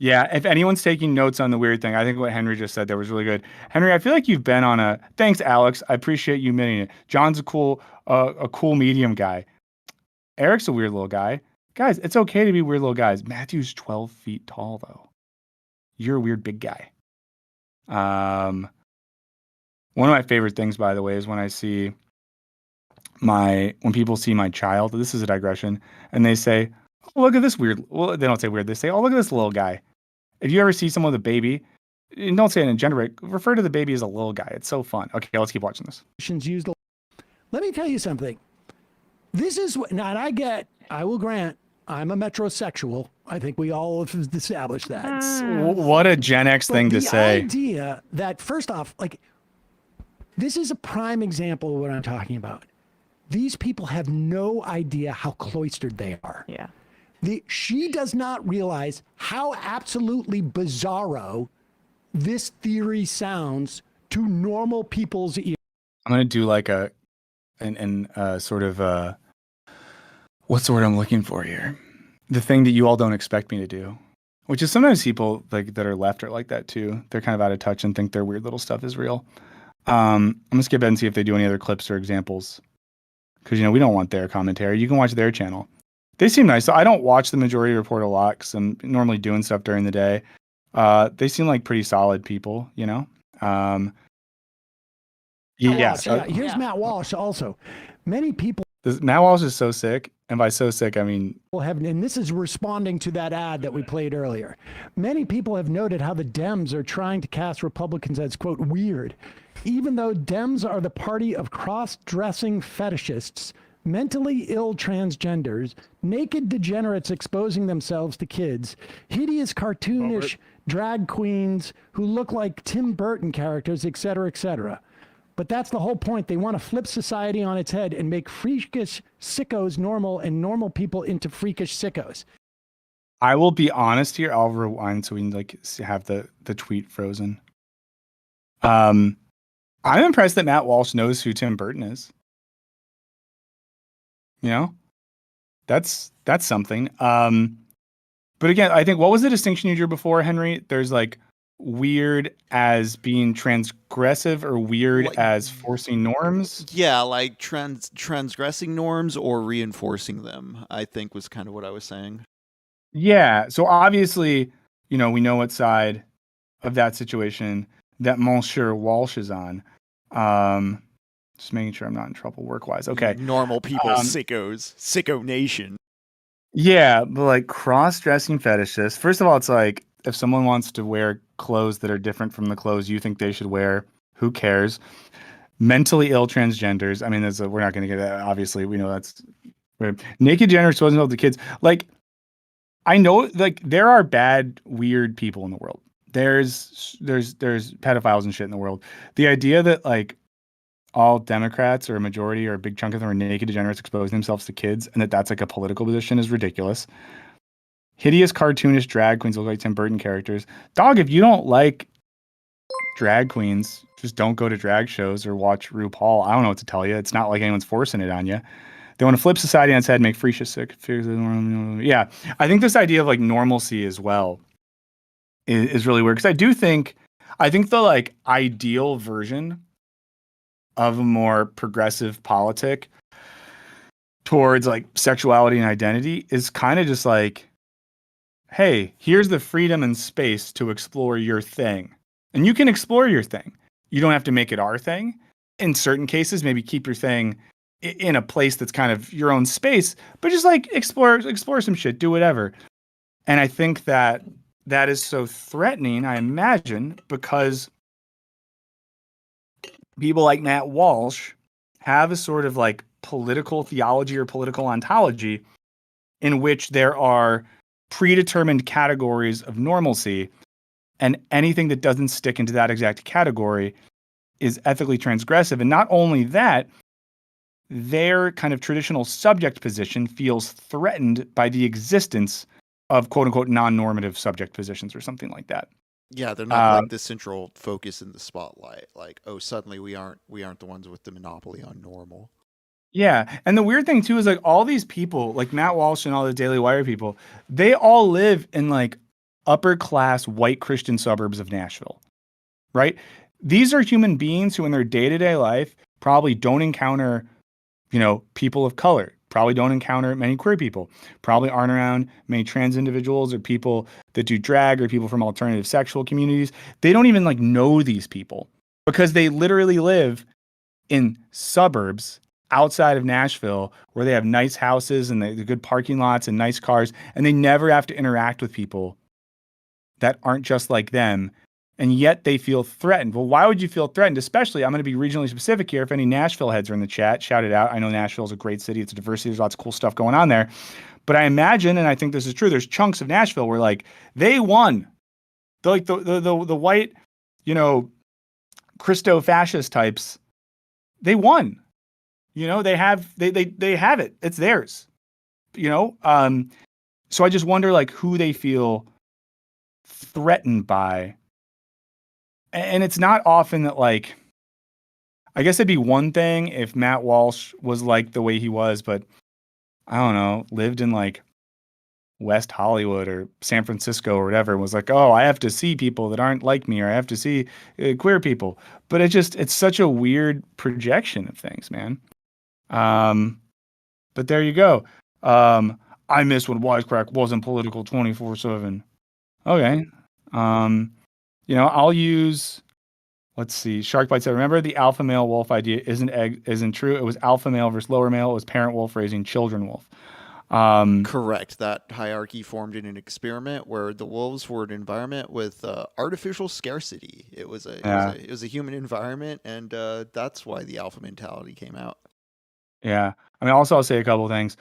Yeah, if anyone's taking notes on the weird thing, I think what Henry just said there was really good. Henry, I feel like you've been on a. Thanks, Alex. I appreciate you admitting it. John's a cool medium guy. Eric's a weird little guy. Guys, it's okay to be weird little guys. Matthew's 12 feet tall, though. You're a weird big guy. One of my favorite things, by the way, is when people see my child. This is a digression, and they say, "Oh, look at this weird." Well, they don't say weird. They say, "Oh, look at this little guy." If you ever see someone with a baby, and don't say it in gender, refer to the baby as a little guy. It's so fun. Okay, let's keep watching this. Let me tell you something. This is what, now I will grant, I'm a metrosexual. I think we all have established that. What a Gen X thing to say. The idea that, first off, like, this is a prime example of what I'm talking about. These people have no idea how cloistered they are. Yeah. She does not realize how absolutely bizarro this theory sounds to normal people's ears. I'm gonna do like sort of what's the word I'm looking for here? The thing that you all don't expect me to do, which is sometimes people like that are left are like that too. They're kind of out of touch and think their weird little stuff is real. I'm gonna skip ahead and see if they do any other clips or examples, because we don't want their commentary. You can watch their channel. They seem nice. So I don't watch the Majority Report a lot because I'm normally doing stuff during the day. They seem like pretty solid people, Here's Matt Walsh also. Many people Matt Walsh is so sick, and by so sick, I mean and this is responding to that ad that we played earlier. Many people have noted how the Dems are trying to cast Republicans as, quote, weird, even though Dems are the party of cross-dressing fetishists, mentally ill transgenders, naked degenerates exposing themselves to kids, hideous cartoonish drag queens who look like Tim Burton characters, etc., etc. But that's the whole point. They want to flip society on its head and make freakish sickos normal and normal people into freakish sickos. I will be honest here. I'll rewind so we can have the tweet frozen. I'm impressed that Matt Walsh knows who Tim Burton is. That's something. But again, I think what was the distinction you drew before, Henry? There's like weird as being transgressive or weird as forcing norms. Yeah, like transgressing norms or reinforcing them, I think was kind of what I was saying. Yeah. So obviously, we know what side of that situation that Monsieur Walsh is on. Just making sure I'm not in trouble work-wise. Okay. Normal people, sickos, sicko nation. Yeah, but like cross-dressing fetishists. First of all, it's like if someone wants to wear clothes that are different from the clothes you think they should wear, who cares? Mentally ill transgenders. I mean, we're not going to get that. Obviously, we know that's naked gender exposing themselves to kids. Like, I know, like, there are bad, weird people in the world. There's pedophiles and shit in the world. The idea that like all Democrats or a majority or a big chunk of them are naked degenerates exposing themselves to kids and that's like a political position is ridiculous. Hideous cartoonish drag queens look like Tim Burton characters. Dog, if you don't like drag queens, just don't go to drag shows or watch RuPaul. I don't know what to tell you. It's not like anyone's forcing it on you. They want to flip society on its head, make freakish sick. Yeah, I think this idea of like normalcy as well is really weird, because I think the like ideal version of a more progressive politic towards like sexuality and identity is kind of just like, hey, here's the freedom and space to explore your thing. And you can explore your thing. You don't have to make it our thing. In certain cases, maybe keep your thing in a place that's kind of your own space, but just like explore some shit, do whatever. And I think that is so threatening, I imagine, because people like Matt Walsh have a sort of like political theology or political ontology in which there are predetermined categories of normalcy, and anything that doesn't stick into that exact category is ethically transgressive. And not only that, their kind of traditional subject position feels threatened by the existence of quote unquote non-normative subject positions or something like that. Yeah, they're not like the central focus in the spotlight. Like, oh, suddenly we aren't the ones with the monopoly on normal. Yeah, and the weird thing too is like all these people, like Matt Walsh and all the Daily Wire people, they all live in like upper class white Christian suburbs of Nashville, right? These are human beings who in their day-to-day life probably don't encounter, people of color, probably don't encounter many queer people, probably aren't around many trans individuals or people that do drag or people from alternative sexual communities. They don't even know these people because they literally live in suburbs outside of Nashville where they have nice houses and the good parking lots and nice cars, and they never have to interact with people that aren't just like them, and yet they feel threatened. Well, why would you feel threatened? Especially, I'm going to be regionally specific here. If any Nashville heads are in the chat, shout it out. I know Nashville is a great city. It's a diversity. There's lots of cool stuff going on there. But I imagine, and I think this is true, there's chunks of Nashville where they won. The white, Christo-fascist types, they won. They have it. It's theirs. So I just wonder who they feel threatened by. And it's not often that I guess it'd be one thing if Matt Walsh was the way he was, but I don't know, lived in West Hollywood or San Francisco or whatever, and was oh, I have to see people that aren't like me, or I have to see queer people. But it's such a weird projection of things, man. But there you go. I miss when Wisecrack wasn't political 24/7. Okay. I'll use, let's see, Sharkbite said, remember the alpha male wolf idea isn't true. It was alpha male versus lower male. It was parent wolf raising children wolf. Correct. That hierarchy formed in an experiment where the wolves were an environment with artificial scarcity. It was a human environment, and that's why the alpha mentality came out. Yeah. I mean, also I'll say a couple of things.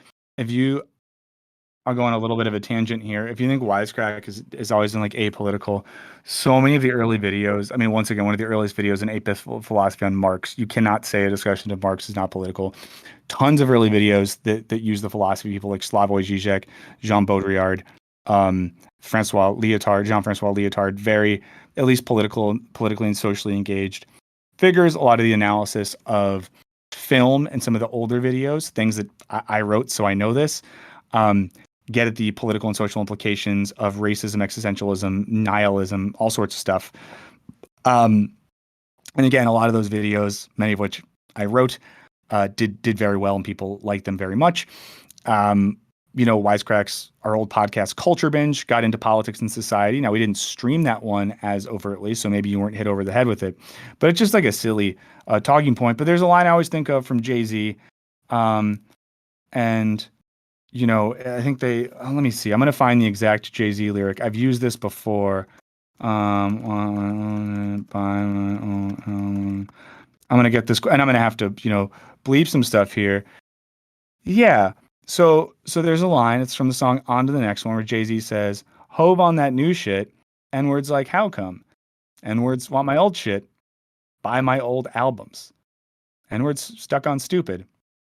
I'll go on a little bit of a tangent here. If you think Wisecrack is always been apolitical, so many of the early videos, I mean, once again, one of the earliest videos in 8-bit philosophy on Marx, you cannot say a discussion of Marx is not political. Tons of early videos that use the philosophy people like Slavoj Žižek, Jean Baudrillard, Jean-Francois Lyotard, very, at least politically and socially engaged figures. A lot of the analysis of film and some of the older videos, things that I wrote, so I know this, get at the political and social implications of racism, existentialism, nihilism, all sorts of stuff. And again, a lot of those videos, many of which I wrote, did very well, and people liked them very much. Wisecracks, our old podcast, Culture Binge, got into politics and society. Now, we didn't stream that one as overtly, so maybe you weren't hit over the head with it. But it's just a silly talking point. But there's a line I always think of from Jay-Z, and I think let me see. I'm going to find the exact Jay-Z lyric. I've used this before. I'm going to get this, and I'm going to have to, bleep some stuff here. Yeah. So there's a line. It's from the song On to the Next One where Jay-Z says, Hove on that new shit. N-words like, how come? N-words want my old shit. Buy my old albums. N-words stuck on stupid.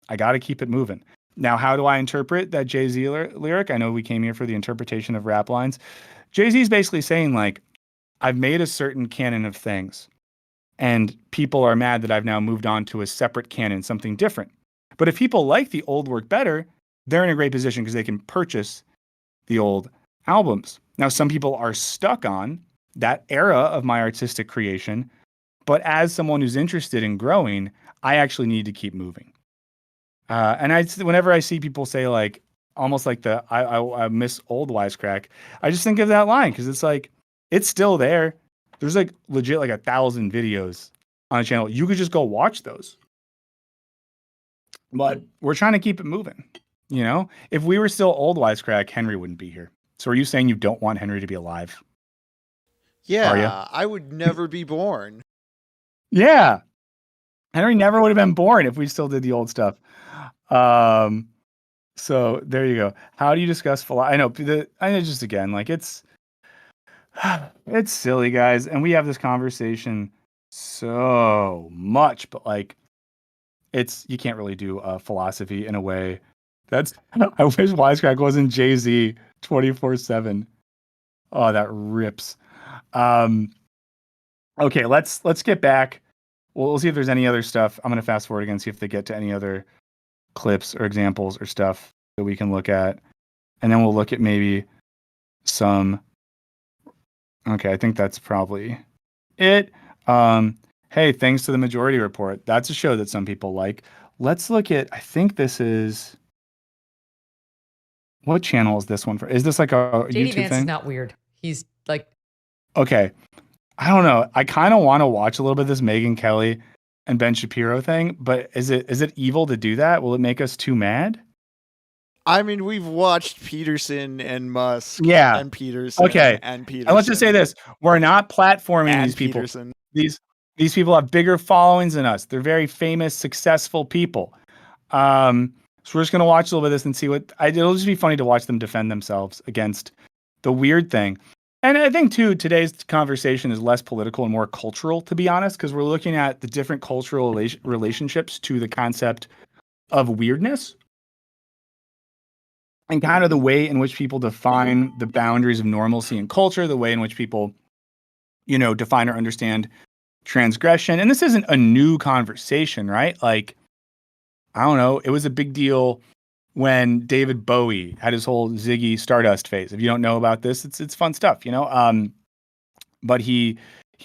I got to keep it moving. Now, how do I interpret that Jay-Z lyric? I know we came here for the interpretation of rap lines. Jay-Z is basically saying, I've made a certain canon of things, and people are mad that I've now moved on to a separate canon, something different. But if people like the old work better, they're in a great position because they can purchase the old albums. Now, some people are stuck on that era of my artistic creation, but as someone who's interested in growing, I actually need to keep moving. And whenever I see people say almost I miss old Wisecrack, I just think of that line because it's it's still there. There's legit 1,000 videos on the channel. You could just go watch those. But we're trying to keep it moving. If we were still old Wisecrack, Henry wouldn't be here. So are you saying you don't want Henry to be alive? Yeah, I would never be born. Yeah. Henry never would have been born if we still did the old stuff. So there you go. How do you discuss philosophy? I know just again, it's silly, guys. And we have this conversation so much, but you can't really do philosophy in a way I wish Wisecrack wasn't Jay-Z 24/7. Oh, that rips. Okay, let's get back. We'll see if there's any other stuff. I'm going to fast forward again, see if they get to any other clips or examples or stuff that we can look at. And then we'll look at maybe some Okay, I think that's probably it. Hey, thanks to the Majority Report. That's a show that some people like. Let's look at, I think this is, what channel is this one for? Is this like a JD YouTube Vance thing? is not weird. He's like, Okay. I don't know. I kind of want to watch a little bit of this Megyn Kelly and Ben Shapiro thing, but is it evil to do that? Will it make us too mad? I mean, we've watched Peterson and Musk Yeah. and Peterson Okay. and Peterson. And let's just say this. We're not platforming and these people. Peterson. These people have bigger followings than us. They're very famous, successful people. So we're just going to watch a little bit of this and see it'll just be funny to watch them defend themselves against the weird thing. And I think, too, today's conversation is less political and more cultural, to be honest, because we're looking at the different cultural relationships to the concept of weirdness and kind of the way in which people define the boundaries of normalcy and culture, the way in which people, define or understand transgression. And this isn't a new conversation, right? Like, I don't know. It was a big deal when David Bowie had his whole Ziggy Stardust phase. If you don't know about this, it's fun stuff, but he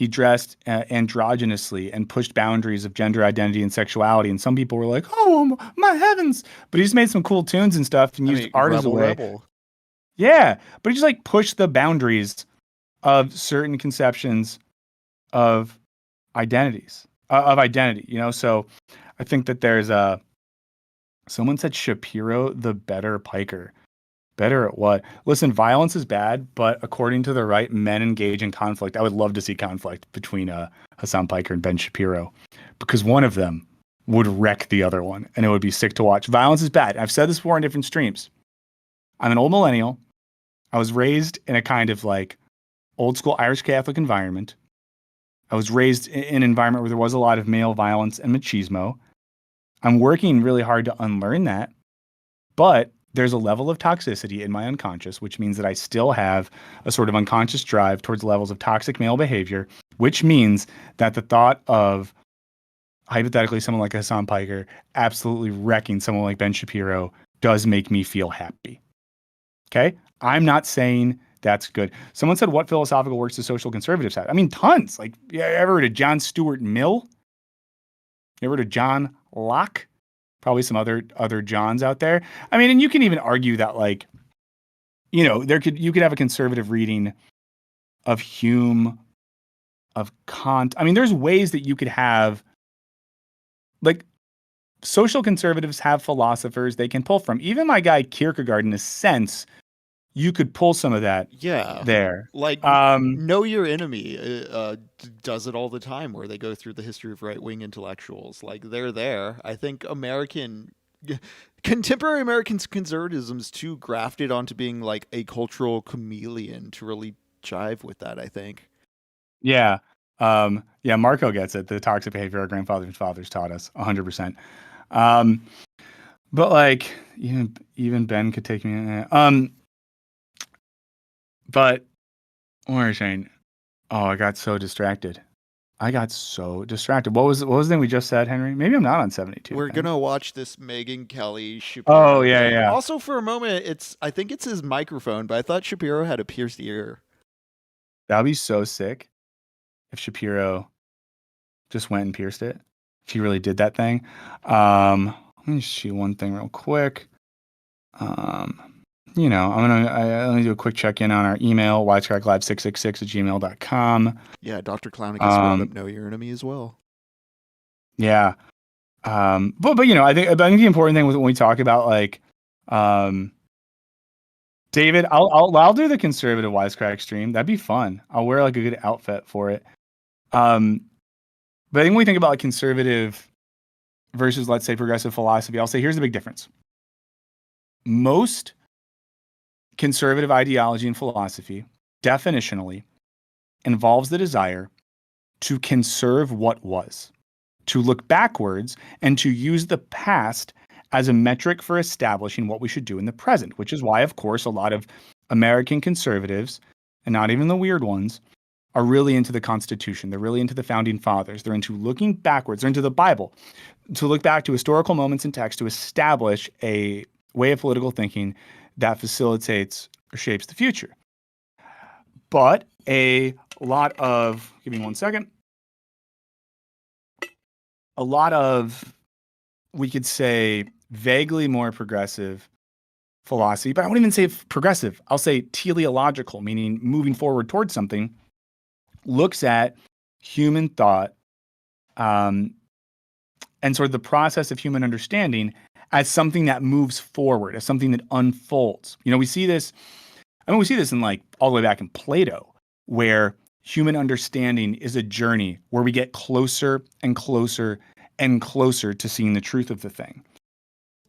dressed androgynously and pushed boundaries of gender identity and sexuality. And some people were like, "Oh my heavens!" But he just made some cool tunes and stuff and used art as a way. Rebel. Yeah, but he just like pushed the boundaries of certain conceptions of identities of identity. So I think that there's someone said Shapiro the better piker. Better at what? Listen, violence is bad, but according to the right men engage in conflict. I would love to see conflict between Hassan Piker and Ben Shapiro, because one of them would wreck the other one, and it would be sick to watch. Violence is bad. I've said this before in different streams. I'm an old millennial. I was raised in a kind of like old school Irish Catholic environment. I was raised in an environment where there was a lot of male violence and machismo. I'm working really hard to unlearn that, but there's a level of toxicity in my unconscious, which means that I still have a sort of unconscious drive towards levels of toxic male behavior, which means that the thought of hypothetically someone like Hassan Piker absolutely wrecking someone like Ben Shapiro does make me feel happy. Okay? I'm not saying that's good. Someone said, what philosophical works do social conservatives have? I mean, tons. Like, you ever heard of John Stuart Mill? You ever heard of John Locke? Probably some other Johns out there. I mean, and you can even argue that, like, you could have a conservative reading of Hume, of Kant. I mean, there's ways that you could have, like, social conservatives have philosophers they can pull from. Even my guy Kierkegaard, in a sense, you could pull some of that there. Like, Know Your Enemy does it all the time, where they go through the history of right-wing intellectuals. Like, they're there. I think contemporary American conservatism's too grafted onto being like a cultural chameleon to really jive with that, I think. Yeah. Marco gets it. The toxic behavior our grandfathers and fathers taught us 100%. But like, even Ben could take me. But what were you saying? Oh, I got so distracted. What was the thing we just said, Henry? Maybe I'm not on 72. We're gonna watch this Megyn Kelly Shapiro. Oh yeah. Also, for a moment, I think it's his microphone, but I thought Shapiro had a pierced ear. That'd be so sick if Shapiro just went and pierced it. If he really did that thing. Let me see one thing real quick. Let me do a quick check-in on our email, wisecracklive666@gmail.com. Yeah, Dr. Clownick has brought up Know Your Enemy as well. Yeah. But I think the important thing when we talk about, like, David, I'll do the conservative Wisecrack stream. That'd be fun. I'll wear like a good outfit for it. But I think when we think about like conservative versus, let's say, progressive philosophy, I'll say here's the big difference. Most conservative ideology and philosophy, definitionally, involves the desire to conserve what was, to look backwards, and to use the past as a metric for establishing what we should do in the present, which is why, of course, a lot of American conservatives, and not even the weird ones, are really into the Constitution. They're really into the Founding Fathers. They're into looking backwards. They're into the Bible, to look back to historical moments in text to establish a way of political thinking that facilitates or shapes the future. but a lot of, give me 1 second. A lot of, we could say, vaguely more progressive philosophy, but I won't even say progressive. I'll say teleological, meaning moving forward towards something, looks at human thought and sort of the process of human understanding as something that moves forward, as something that unfolds. You know, we see this in like all the way back in Plato, where human understanding is a journey where we get closer and closer and closer to seeing the truth of the thing.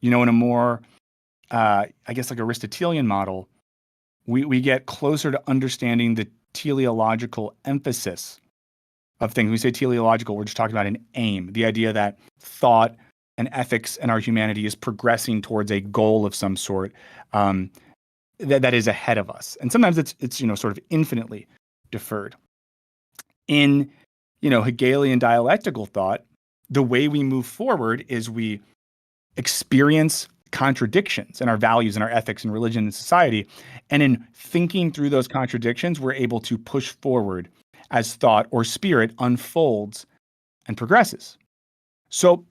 You know, in a more, I guess like Aristotelian model, we get closer to understanding the teleological emphasis of things. When we say teleological, we're just talking about an aim, the idea that thought and ethics and our humanity is progressing towards a goal of some sort that is ahead of us. And sometimes it's sort of infinitely deferred. In, Hegelian dialectical thought, the way we move forward is we experience contradictions in our values and our ethics and religion and society. And in thinking through those contradictions, we're able to push forward as thought or spirit unfolds and progresses. So,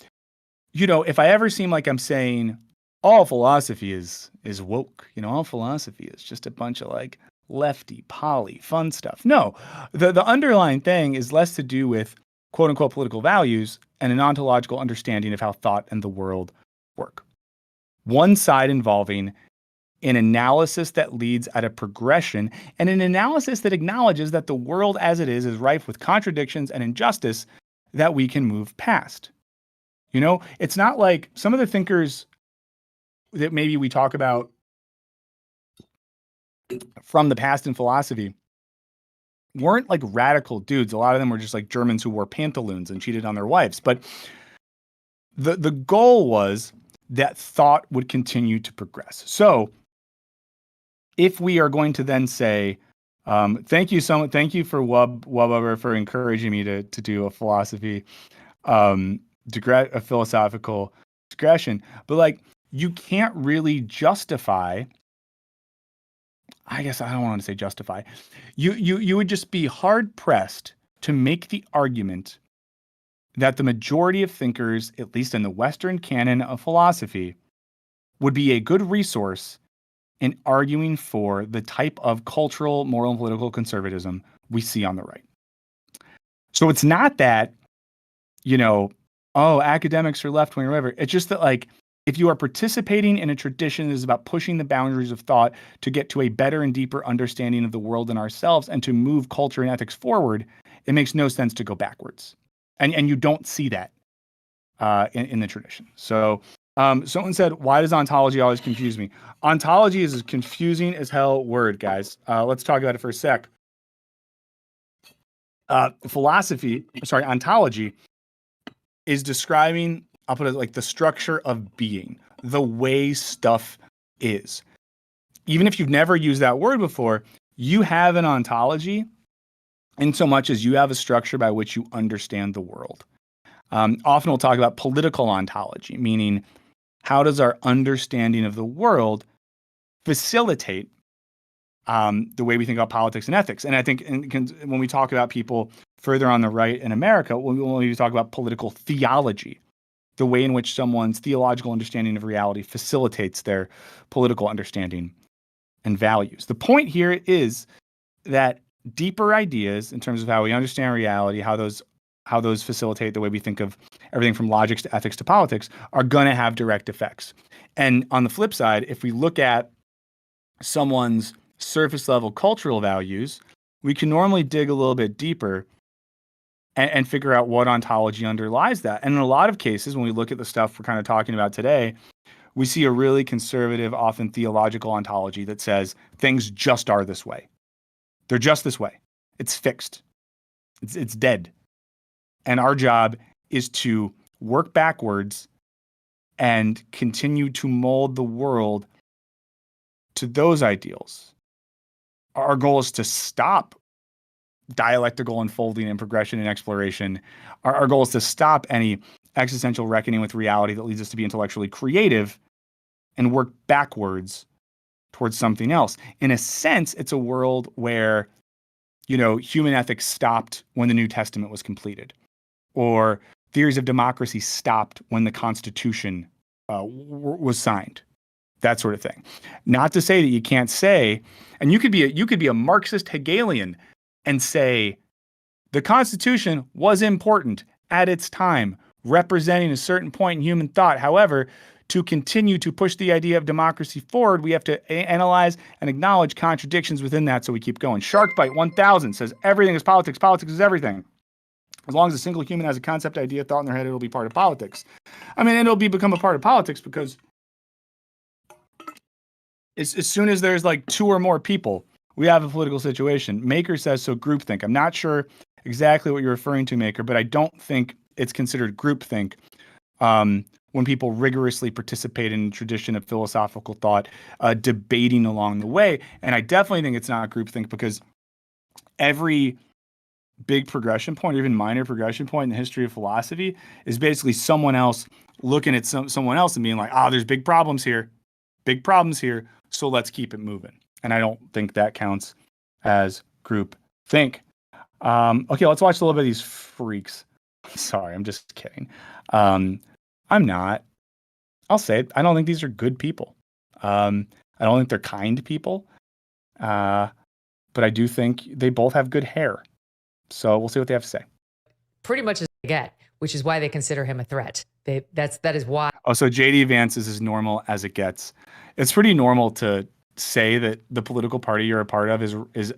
if I ever seem like I'm saying all philosophy is woke, all philosophy is just a bunch of like lefty, poly, fun stuff. No, the underlying thing is less to do with quote unquote political values and an ontological understanding of how thought and the world work. One side involving an analysis that leads at a progression and an analysis that acknowledges that the world as it is rife with contradictions and injustice that we can move past. It's not like some of the thinkers that maybe we talk about from the past in philosophy weren't like radical dudes. A lot of them were just like Germans who wore pantaloons and cheated on their wives. But the goal was that thought would continue to progress. So if we are going to then say, thank you so much, thank you for Wubber for encouraging me to do a philosophy, a philosophical digression, but like you can't really justify. I guess I don't want to say justify. You would just be hard pressed to make the argument that the majority of thinkers, at least in the Western canon of philosophy, would be a good resource in arguing for the type of cultural, moral, and political conservatism we see on the right. So it's not that, academics are left-wing or whatever. It's just that, like, if you are participating in a tradition that is about pushing the boundaries of thought to get to a better and deeper understanding of the world and ourselves and to move culture and ethics forward, it makes no sense to go backwards. And you don't see that in the tradition. So someone said, why does ontology always confuse me? Ontology is a confusing as hell word, guys. Let's talk about it for a sec. Ontology is describing, I'll put it like the structure of being, the way stuff is. Even if you've never used that word before, you have an ontology in so much as you have a structure by which you understand the world. Often we'll talk about political ontology, meaning how does our understanding of the world facilitate the way we think about politics and ethics? And I think when we talk about people further on the right in America, when we talk about political theology, the way in which someone's theological understanding of reality facilitates their political understanding and values. The point here is that deeper ideas in terms of how we understand reality, how those facilitate the way we think of everything from logic to ethics to politics, are going to have direct effects. And on the flip side, if we look at someone's surface level cultural values, we can normally dig a little bit deeper and figure out what ontology underlies that. And in a lot of cases, when we look at the stuff we're kind of talking about today, we see a really conservative, often theological ontology that says things just are this way. They're just this way. It's fixed. It's dead. And our job is to work backwards and continue to mold the world to those ideals. Our goal is to stop dialectical unfolding and progression and exploration. Our goal is to stop any existential reckoning with reality that leads us to be intellectually creative and work backwards towards something else. In a sense, it's a world where human ethics stopped when the New Testament was completed, or theories of democracy stopped when the Constitution was signed. That sort of thing. Not to say that you can't say, and you could be a Marxist Hegelian and say the Constitution was important at its time, representing a certain point in human thought. However, to continue to push the idea of democracy forward, we have to analyze and acknowledge contradictions within that, so we keep going. Sharkbite 1000 says everything is politics. Politics is everything. As long as a single human has a concept, idea, thought in their head, it'll be part of politics. I mean, it'll become a part of politics because as soon as there's like two or more people, we have a political situation. Maker says, so groupthink. I'm not sure exactly what you're referring to, Maker, but I don't think it's considered groupthink when people rigorously participate in a tradition of philosophical thought, debating along the way. And I definitely think it's not groupthink because every big progression point, or even minor progression point in the history of philosophy, is basically someone else looking at someone else and being like, there's big problems here, so let's keep it moving. And I don't think that counts as group think. Okay, let's watch a little bit of these freaks. Sorry, I'm just kidding. I'm not. I'll say it. I don't think these are good people. I don't think they're kind people. But I do think they both have good hair. So we'll see what they have to say. Pretty much as they get, which is why they consider him a threat. That is why. Oh, so JD Vance is as normal as it gets. It's pretty normal to say that the political party you're a part of is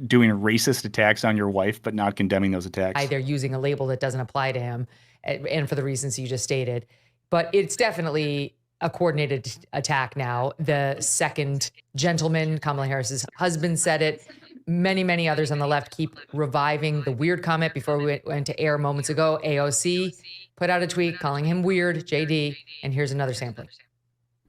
doing racist attacks on your wife, but not condemning those attacks. They're using a label that doesn't apply to him, and for the reasons you just stated. But it's definitely a coordinated attack now. The second gentleman, Kamala Harris's husband, said it. Many, many others on the left keep reviving the weird comment before we went to air moments ago. AOC put out a tweet calling him weird, JD, and here's another sampling.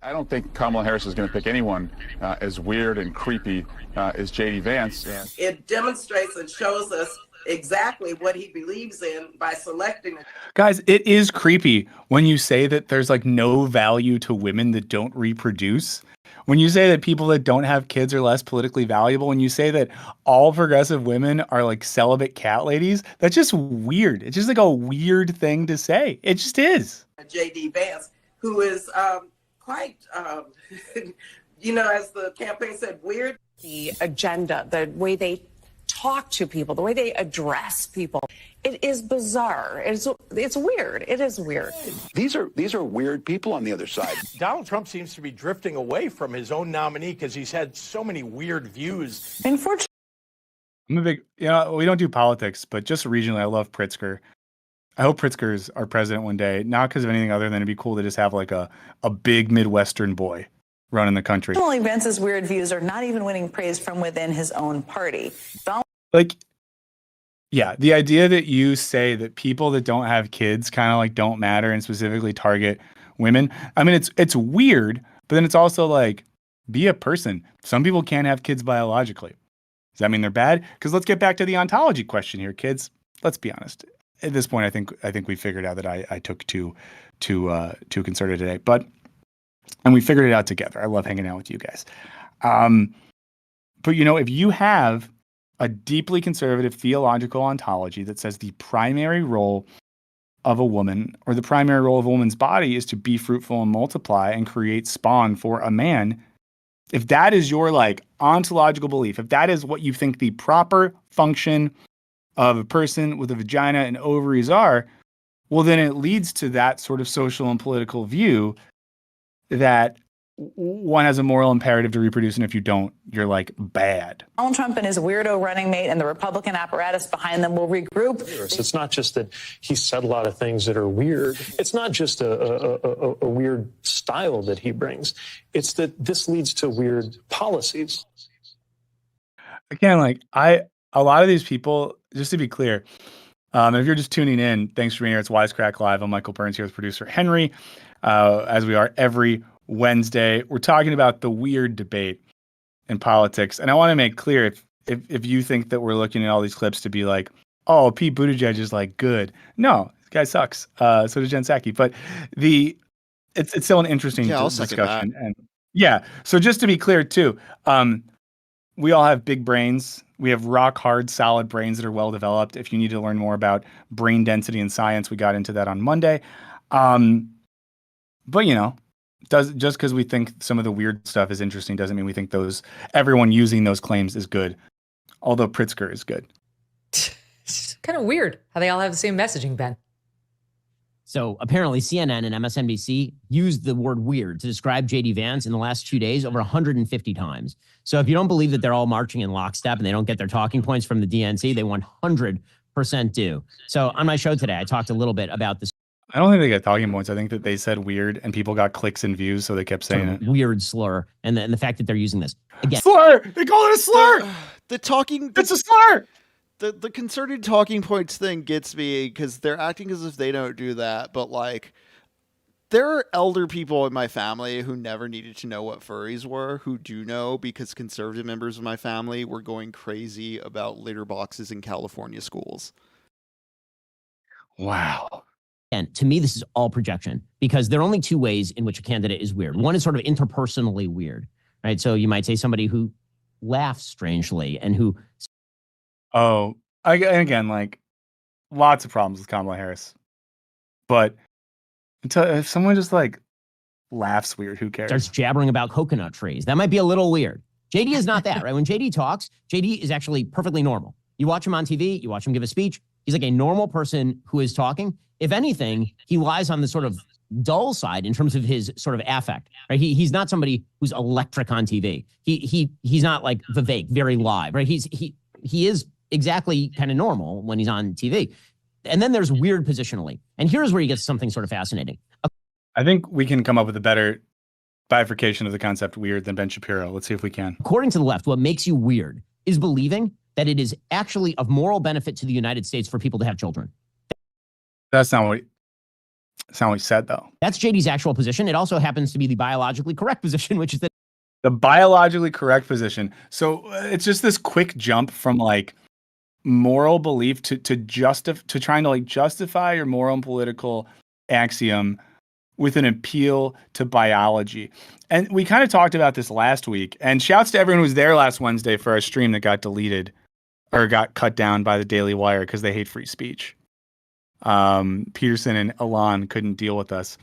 I don't think Kamala Harris is going to pick anyone as weird and creepy as JD Vance. It demonstrates and shows us exactly what he believes in by selecting. Guys, it is creepy when you say that there's like no value to women that don't reproduce. When you say that people that don't have kids are less politically valuable, when you say that all progressive women are like celibate cat ladies, that's just weird. It's just like a weird thing to say. It just is. JD Vance, who is quite, as the campaign said, weird. The agenda, the way they talk to people, the way they address people, it is bizarre. It's weird. It is weird. These are weird people on the other side. Donald Trump seems to be drifting away from his own nominee because he's had so many weird views. Unfortunately, I'm a big, we don't do politics, but just regionally, I love Pritzker. I hope Pritzker's our president one day, not because of anything other than it'd be cool to just have like a big Midwestern boy running the country. Personally, Vance's weird views are not even winning praise from within his own party. The idea that you say that people that don't have kids kind of like don't matter and specifically target women. I mean, it's weird, but then it's also like, be a person. Some people can't have kids biologically. Does that mean they're bad? Because let's get back to the ontology question here, kids. Let's be honest. At this point, I think we figured out that I took too concerted today, and we figured it out together. I love hanging out with you guys. But if you have a deeply conservative theological ontology that says the primary role of a woman, or the primary role of a woman's body, is to be fruitful and multiply and create spawn for a man, if that is your like ontological belief, if that is what you think the proper function of a person with a vagina and ovaries are, well, then it leads to that sort of social and political view that one has a moral imperative to reproduce, and if you don't, you're like bad. Donald Trump and his weirdo running mate and the Republican apparatus behind them will regroup. It's not just that he said a lot of things that are weird. It's not just a weird style that he brings. It's that this leads to weird policies. Again, a lot of these people, just to be clear, if you're just tuning in, thanks for being here. It's Wisecrack Live. I'm Michael Burns here with producer Henry, as we are every Wednesday. We're talking about the weird debate in politics. And I want to make clear, if you think that we're looking at all these clips to be like, oh, Pete Buttigieg is like good. No, this guy sucks. So does Jen Psaki. But it's still an interesting discussion. And so just to be clear too, we all have big brains. We have rock hard, solid brains that are well developed. If you need to learn more about brain density and science, we got into that on Monday. But just because we think some of the weird stuff is interesting doesn't mean we think everyone using those claims is good. Although Pritzker is good. It's kind of weird how they all have the same messaging, Ben. So apparently CNN and MSNBC used the word weird to describe J.D. Vance in the last 2 days over 150 times. So if you don't believe that they're all marching in lockstep and they don't get their talking points from the DNC, they 100% do. So on my show today, I talked a little bit about this. I don't think they got talking points. I think that they said weird and people got clicks and views, so they kept saying it. Weird slur and the fact that they're using this. Again, slur! They call it a slur! It's a slur! The concerted talking points thing gets me because they're acting as if they don't do that, but like there are elder people in my family who never needed to know what furries were, who do know because conservative members of my family were going crazy about litter boxes in California schools. Wow. And to me, this is all projection because there are only two ways in which a candidate is weird. One is sort of interpersonally weird, right? So you might say somebody who laughs strangely and who... Oh, and again, like lots of problems with Kamala Harris. But if someone just like laughs weird, who cares? Starts jabbering about coconut trees. That might be a little weird. JD is not that, right? When JD talks, JD is actually perfectly normal. You watch him on TV, you watch him give a speech. He's like a normal person who is talking. If anything, he lies on the sort of dull side in terms of his sort of affect, right? He's not somebody who's electric on TV. He's not like Vivek, very live, right? He is exactly kind of normal when he's on TV. And then there's weird positionally. And here's where you get something sort of fascinating. I think we can come up with a better bifurcation of the concept weird than Ben Shapiro. Let's see if we can. According to the left, what makes you weird is believing that it is actually of moral benefit to the United States for people to have children. That's not what he said, though. That's JD's actual position. It also happens to be the biologically correct position, which is that the biologically correct position. So it's just this quick jump from like moral belief to trying to like justify your moral and political axiom with an appeal to biology. And we kind of talked about this last week. And shouts to everyone who was there last Wednesday for our stream that got deleted or got cut down by the Daily Wire because they hate free speech. Peterson and Alon couldn't deal with us.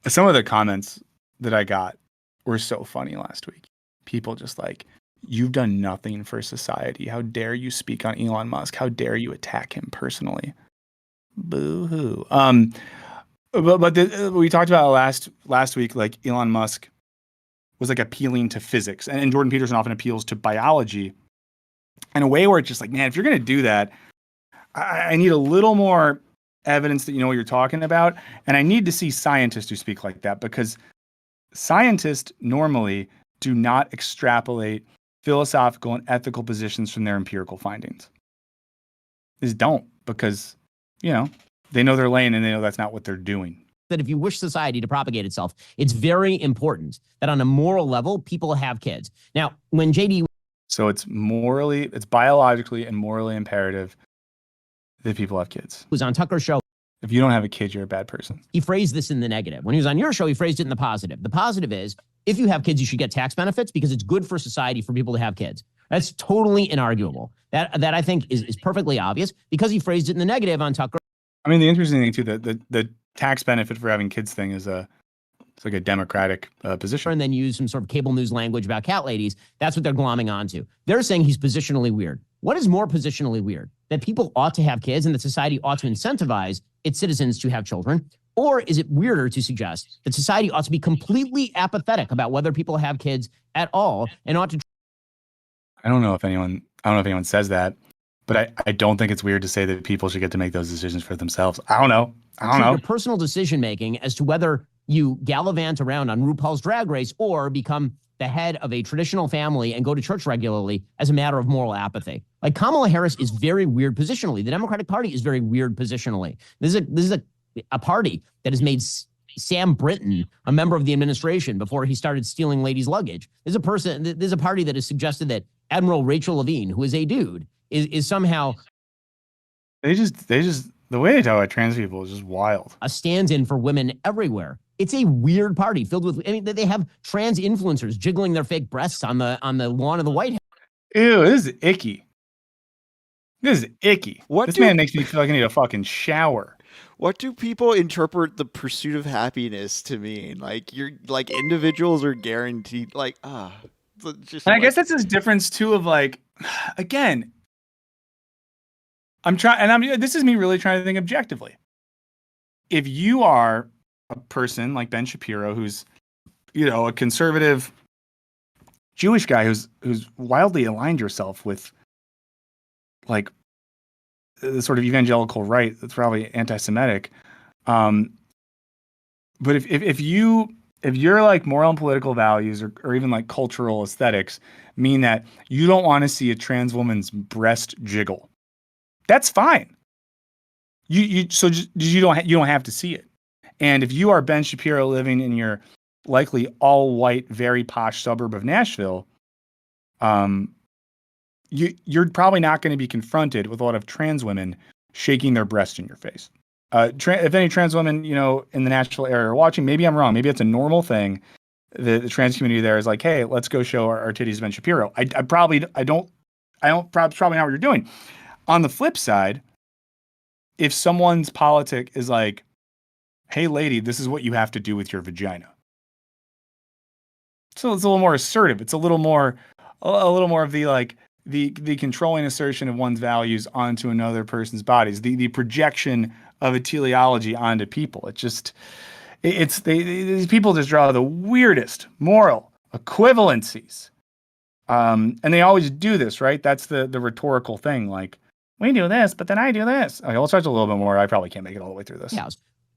Some of the comments that I got were so funny last week. People just like, you've done nothing for society. How dare you speak on Elon Musk? How dare you attack him personally? Boo-hoo. But we talked about last week, like Elon Musk was like appealing to physics, and Jordan Peterson often appeals to biology in a way where it's just like, man, if you're going to do that, I need a little more evidence that you know what you're talking about, and I need to see scientists who speak like that, because scientists normally do not extrapolate philosophical and ethical positions from their empirical findings. They just don't, because, you know, they know their lane and they know that's not what they're doing. That if you wish society to propagate itself, it's very important that on a moral level, people have kids. Now, when JD... So it's biologically and morally imperative that people have kids. Was on Tucker's show. If you don't have a kid, you're a bad person. He phrased this in the negative. When he was on your show, he phrased it in the positive. The positive is, if you have kids, you should get tax benefits because it's good for society for people to have kids. That's totally inarguable. That I think is perfectly obvious because he phrased it in the negative on Tucker. I mean, the interesting thing too, the tax benefit for having kids thing is it's like a democratic position. And then use some sort of cable news language about cat ladies. That's what they're glomming onto. They're saying he's positionally weird. What is more positionally weird? That people ought to have kids and that society ought to incentivize its citizens to have children? Or is it weirder to suggest that society ought to be completely apathetic about whether people have kids at all and ought to... I don't know if anyone says that, but I don't think it's weird to say that people should get to make those decisions for themselves. I don't know. Your personal decision-making as to whether you gallivant around on RuPaul's Drag Race or become the head of a traditional family and go to church regularly as a matter of moral apathy. Like Kamala Harris is very weird positionally. The Democratic Party is very weird positionally. This is a party that has made Sam Brinton a member of the administration before he started stealing ladies' luggage. There's a party that has suggested that Admiral Rachel Levine, who is a dude, is somehow... They just the way they talk about trans people is just wild. A stand-in for women everywhere. It's a weird party filled with, I mean, they have trans influencers jiggling their fake breasts on the lawn of the White House. Ew, this is icky. This is icky. This man makes me feel like I need a fucking shower. What do people interpret the pursuit of happiness to mean? Like you're like individuals are guaranteed like just And I like, guess that's this difference too of like, again, this is me really trying to think objectively. If you are a person like Ben Shapiro, who's, a conservative Jewish guy who's wildly aligned yourself with like the sort of evangelical right that's probably anti-Semitic. But if your like moral and political values or even like cultural aesthetics mean that you don't want to see a trans woman's breast jiggle, that's fine. You don't have to see it. And if you are Ben Shapiro living in your likely all white, very posh suburb of Nashville, you're probably not going to be confronted with a lot of trans women shaking their breast in your face. If any trans women, in the Nashville area are watching, maybe I'm wrong. Maybe it's a normal thing. The trans community there is like, hey, let's go show our titties to Ben Shapiro. Probably not what you're doing. On the flip side, if someone's politic is like, hey, lady, this is what you have to do with your vagina. So it's a little more assertive. It's a little more of the like the controlling assertion of one's values onto another person's bodies. The projection of a teleology onto people. These people just draw the weirdest moral equivalencies. And they always do this, right? That's the rhetorical thing. Like, we do this, but then I do this. Okay, let's start a little bit more. I probably can't make it all the way through this. Yeah.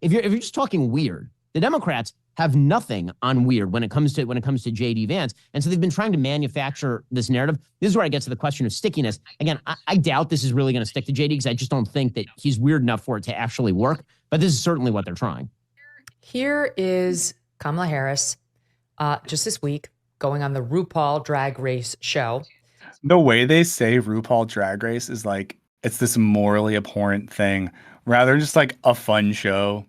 If you're just talking weird, the Democrats have nothing on weird when it comes to JD Vance. And so they've been trying to manufacture this narrative. This is where I get to the question of stickiness. Again, I doubt this is really going to stick to JD because I just don't think that he's weird enough for it to actually work. But this is certainly what they're trying. Here is Kamala Harris just this week going on the RuPaul Drag Race show. The way they say RuPaul Drag Race is like, it's this morally abhorrent thing rather than just like a fun show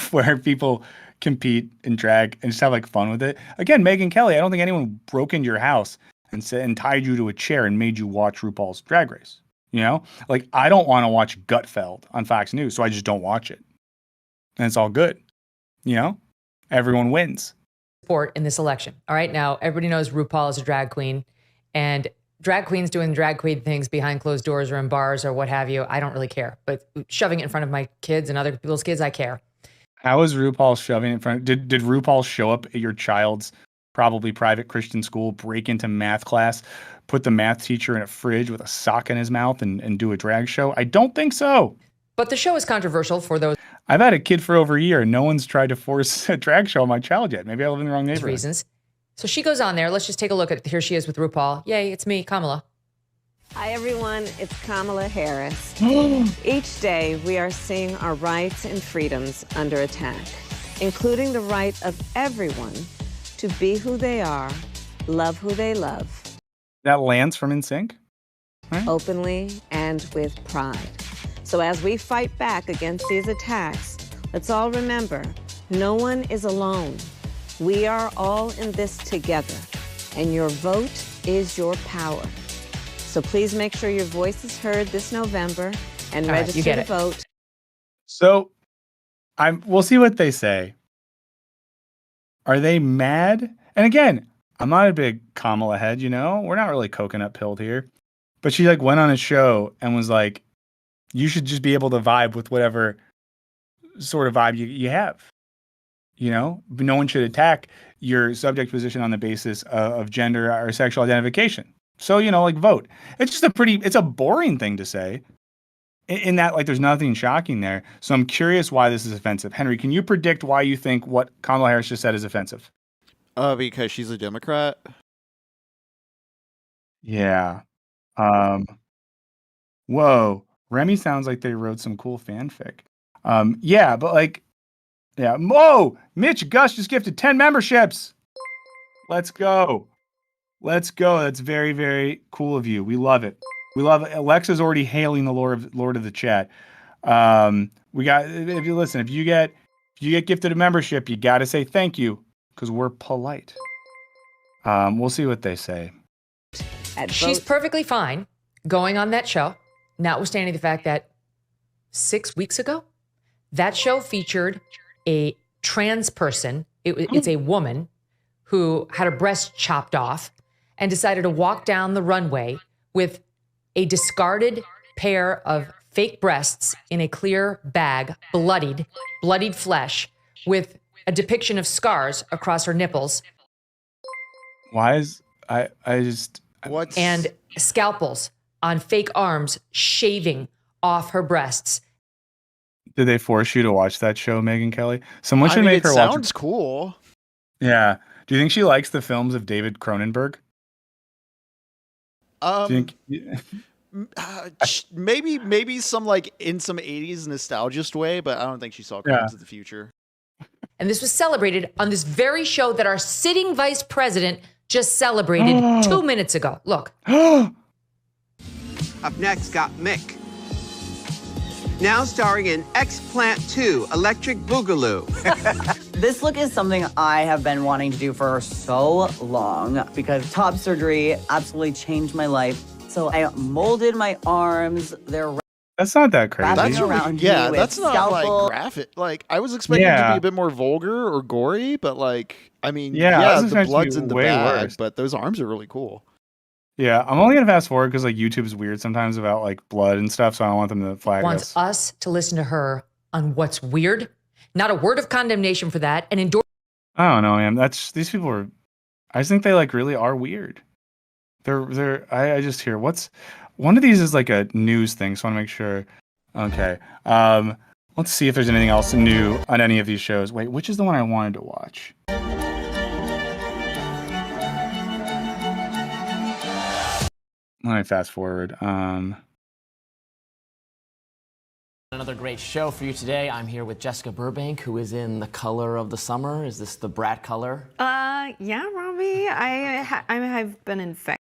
where people compete in drag and just have like fun with it. Again, Megyn Kelly, I don't think anyone broke into your house and tied you to a chair and made you watch RuPaul's Drag Race. Like I don't want to watch Gutfeld on Fox News, so I just don't watch it. And it's all good. Everyone wins. Support in this election. All right. Now, everybody knows RuPaul is a drag queen, and drag queens doing drag queen things behind closed doors or in bars or what have you, I don't really care. But shoving it in front of my kids and other people's kids, I care. How is RuPaul shoving it in front? Did RuPaul show up at your child's probably private Christian school, break into math class, put the math teacher in a fridge with a sock in his mouth and do a drag show? I don't think so. But the show is controversial for those. I've had a kid for over a year and no one's tried to force a drag show on my child yet. Maybe I live in the wrong neighborhood. Reasons. So she goes on there. Let's just take a look at, here she is with RuPaul. Yay, it's me, Kamala. Hi, everyone. It's Kamala Harris. Each day, we are seeing our rights and freedoms under attack, including the right of everyone to be who they are, love who they love. That Lance from NSYNC? Right. Openly and with pride. So as we fight back against these attacks, let's all remember, no one is alone. We are all in this together, and your vote is your power. So please make sure your voice is heard this November and register to vote. So we'll see what they say. Are they mad? And again, I'm not a big Kamala head, we're not really coconut pilled here. But she like went on a show and was like, you should just be able to vibe with whatever sort of vibe you have. No one should attack your subject position on the basis of gender or sexual identification. So, like vote. It's just it's a boring thing to say in that like there's nothing shocking there. So I'm curious why this is offensive. Henry, can you predict why you think what Kamala Harris just said is offensive? Because she's a Democrat. Yeah. Whoa. Remy sounds like they wrote some cool fanfic. Yeah, but like, yeah. Whoa! Mitch Gus just gifted 10 memberships. Let's go. That's very, very cool of you. We love it. We love it. Alexa's already hailing the Lord of the chat. We got, if you get gifted a membership, you got to say thank you because we're polite. We'll see what they say. She's perfectly fine going on that show, notwithstanding the fact that 6 weeks ago, that show featured a trans person. It's a woman who had her breast chopped off and decided to walk down the runway with a discarded pair of fake breasts in a clear bag, bloodied flesh, with a depiction of scars across her nipples. Why is and scalpels on fake arms shaving off her breasts. Did they force you to watch that show, Megyn Kelly? Someone should make her watch it. Sounds cool. Yeah. Do you think she likes the films of David Cronenberg? Maybe some like in some 80s nostalgist way, but I don't think she saw Crimes of the Future. And this was celebrated on this very show that our sitting vice president just celebrated 2 minutes ago. Look. Up next, got Mick. Now starring in X-Plant 2, Electric Boogaloo. This look is something I have been wanting to do for so long because top surgery absolutely changed my life. So I molded my arms. They're That's not that crazy. That's really, yeah, that's not scalpel. like graphic. Like I was expecting it to be a bit more vulgar or gory, but like I mean, the blood's in the bag, but those arms are really cool. Yeah, I'm only gonna fast forward because like YouTube's weird sometimes about like blood and stuff, so I don't want them to flag Wants us to listen to her on what's weird. Not a word of condemnation for that, and endorse. I don't know, man. These people are. I just think they like really are weird. I just hear what's one of these is like a news thing, so I want to make sure. Okay. Let's see if there's anything else new on any of these shows. Wait, which is the one I wanted to watch? Let me fast forward. Another great show for you today. I'm here with Jessica Burbank, who is in The Color of the Summer. Is this the brat color? Yeah, Robbie. I've been infected.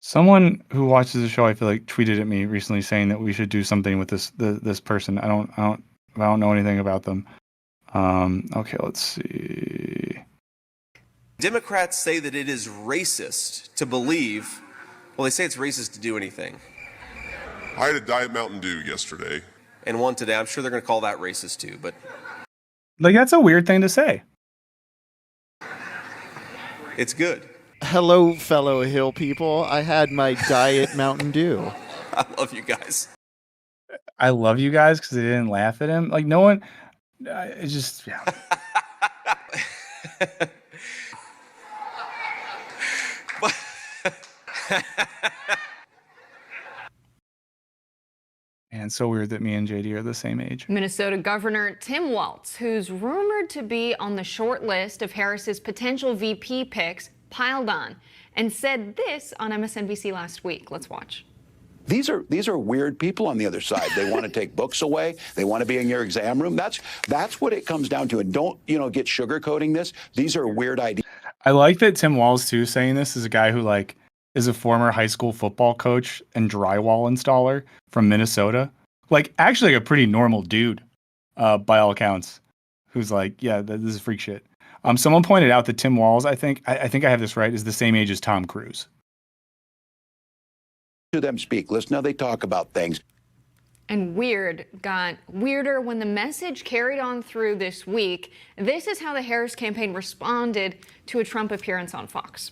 Someone who watches the show, I feel like, tweeted at me recently saying that we should do something with this person. I don't know anything about them. Okay, let's see. Democrats say that it is racist to believe, well, they say it's racist to do anything. I had a Diet Mountain Dew yesterday. And one today. I'm sure they're going to call that racist too, but. Like, that's a weird thing to say. It's good. Hello, fellow hill people. I had my Diet Mountain Dew. I love you guys. I love you guys because they didn't laugh at him. Like, no one. It's just, yeah. Man, it's so weird that me and JD are the same age. Minnesota Governor Tim Walz, who's rumored to be on the short list of Harris's potential VP picks, piled on and said this on MSNBC last week. Let's watch. These are weird people on the other side. They want to take books away. They want to be in your exam room. That's what it comes down to. And don't, get sugarcoating this. These are weird ideas. I like that Tim Walz too saying this is a guy who like is a former high school football coach and drywall installer from Minnesota. Like actually a pretty normal dude, by all accounts, who's like, yeah, this is freak shit. Someone pointed out that Tim Walz, I think I have this right, is the same age as Tom Cruise. To them speak. Listen how they talk about things. And weird got weirder when the message carried on through this week. This is how the Harris campaign responded to a Trump appearance on Fox.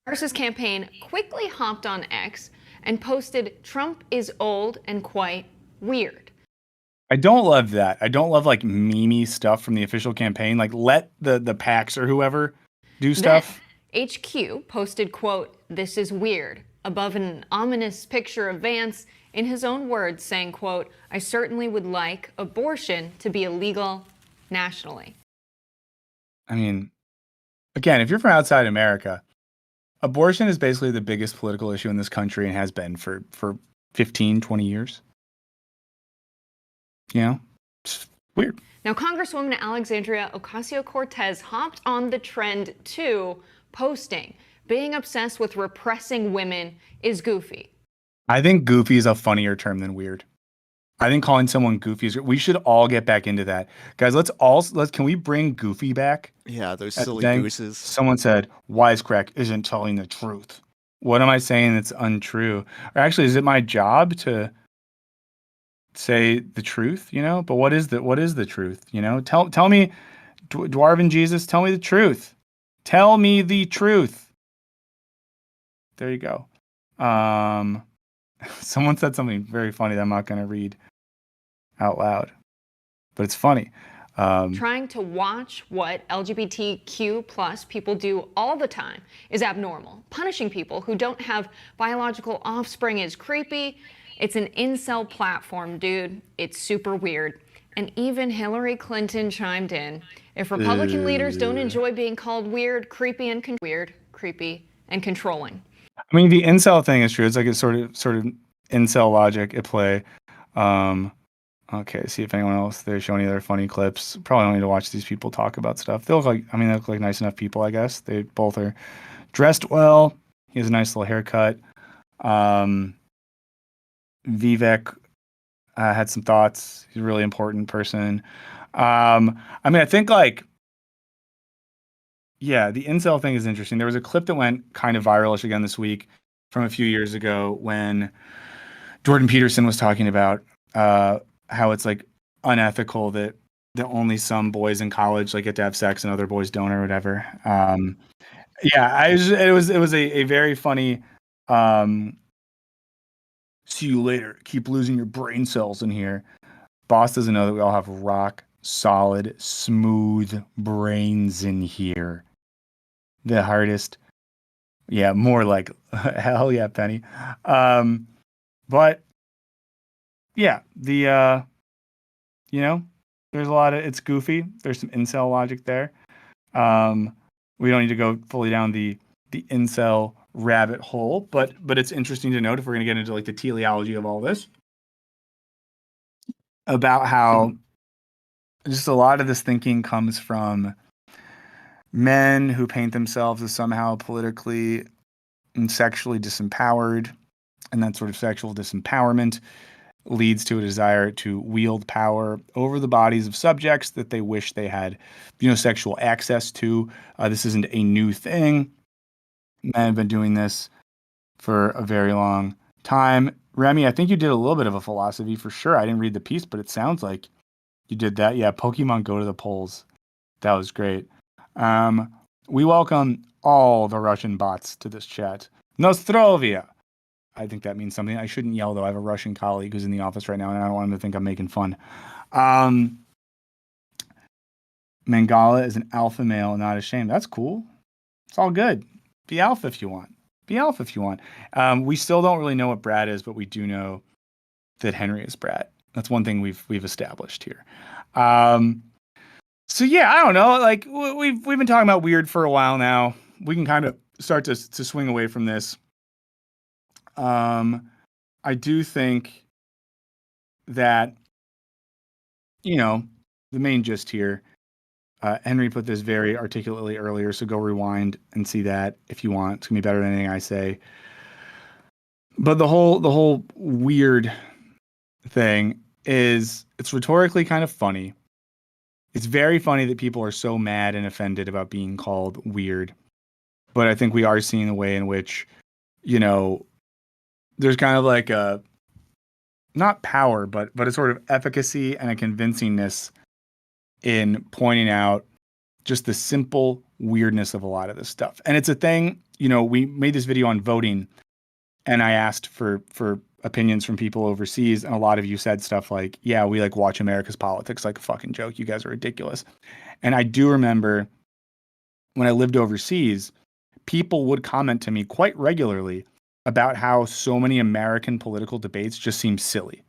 Harris's campaign quickly hopped on X and posted, "Trump is old and quite weird." I don't love that. I don't love like meme stuff from the official campaign. Like let the PACs or whoever do stuff. Then HQ posted, quote, "This is weird," above an ominous picture of Vance, in his own words, saying, quote, "I certainly would like abortion to be illegal nationally." I mean, again, if you're from outside America, abortion is basically the biggest political issue in this country and has been for 15, 20 years. It's weird. Now, Congresswoman Alexandria Ocasio-Cortez hopped on the trend too, posting, "Being obsessed with repressing women is goofy." I think goofy is a funnier term than weird. I think calling someone goofy is. We should all get back into that, guys. Can we bring Goofy back? Yeah, those At the silly thing? gooses. Someone said Wisecrack isn't telling the truth. What am I saying that's untrue? Or actually, is it my job to say the truth? But what is the truth? Tell me, Dwarven Jesus, tell me the truth. Tell me the truth. There you go. Someone said something very funny that I'm not going to read out loud, but it's funny. Trying to watch what LGBTQ plus people do all the time is abnormal. Punishing people who don't have biological offspring is creepy. It's an incel platform, dude. It's super weird. And even Hillary Clinton chimed in. If Republican leaders don't enjoy being called weird, creepy, and controlling. I mean, the incel thing is true. It's like a sort of incel logic at play. Okay, see if anyone else they show any other funny clips. Probably only to watch these people talk about stuff. They look like nice enough people, I guess. They both are dressed well. He has a nice little haircut. Vivek had some thoughts. He's a really important person. I think the incel thing is interesting. There was a clip that went kind of viralish again this week from a few years ago when Jordan Peterson was talking about how it's like unethical that only some boys in college like get to have sex and other boys don't or whatever. It was a very funny see you later. Keep losing your brain cells in here. Boss doesn't know that we all have rock solid, smooth brains in here. The hardest. Yeah, more like hell yeah, Penny. But yeah, there's a lot of, it's goofy. There's some incel logic there. We don't need to go fully down the incel rabbit hole, but it's interesting to note, if we're going to get into like the teleology of all this, about how just a lot of this thinking comes from men who paint themselves as somehow politically and sexually disempowered, and that sort of sexual disempowerment leads to a desire to wield power over the bodies of subjects that they wish they had, sexual access to. This isn't a new thing. Men have been doing this for a very long time. Remy, I think you did a little bit of a philosophy for sure. I didn't read the piece, but it sounds like you did that. Yeah, Pokemon Go to the polls. That was great. We welcome all the Russian bots to this chat. Nostrovia. I think that means something. I shouldn't yell, though. I have a Russian colleague who's in the office right now, and I don't want him to think I'm making fun. Mangala is an alpha male, not ashamed. That's cool. It's all good. Be alpha if you want. We still don't really know what Brad is, but we do know that Henry is Brad. That's one thing we've established here. So yeah, I don't know. Like we've been talking about weird for a while now. We can kind of start to swing away from this. I do think that, the main gist here, Henry put this very articulately earlier, so go rewind and see that if you want. It's gonna be better than anything I say. But the whole weird thing is, it's rhetorically kind of funny. It's very funny that people are so mad and offended about being called weird. But I think we are seeing a way in which, there's kind of like a, not power, but a sort of efficacy and a convincingness in pointing out just the simple weirdness of a lot of this stuff. And it's a thing, we made this video on voting, and I asked for opinions from people overseas, and a lot of you said stuff like, yeah, we like watch America's politics like a fucking joke. You guys are ridiculous. And I do remember when I lived overseas, people would comment to me quite regularly about how so many American political debates just seem silly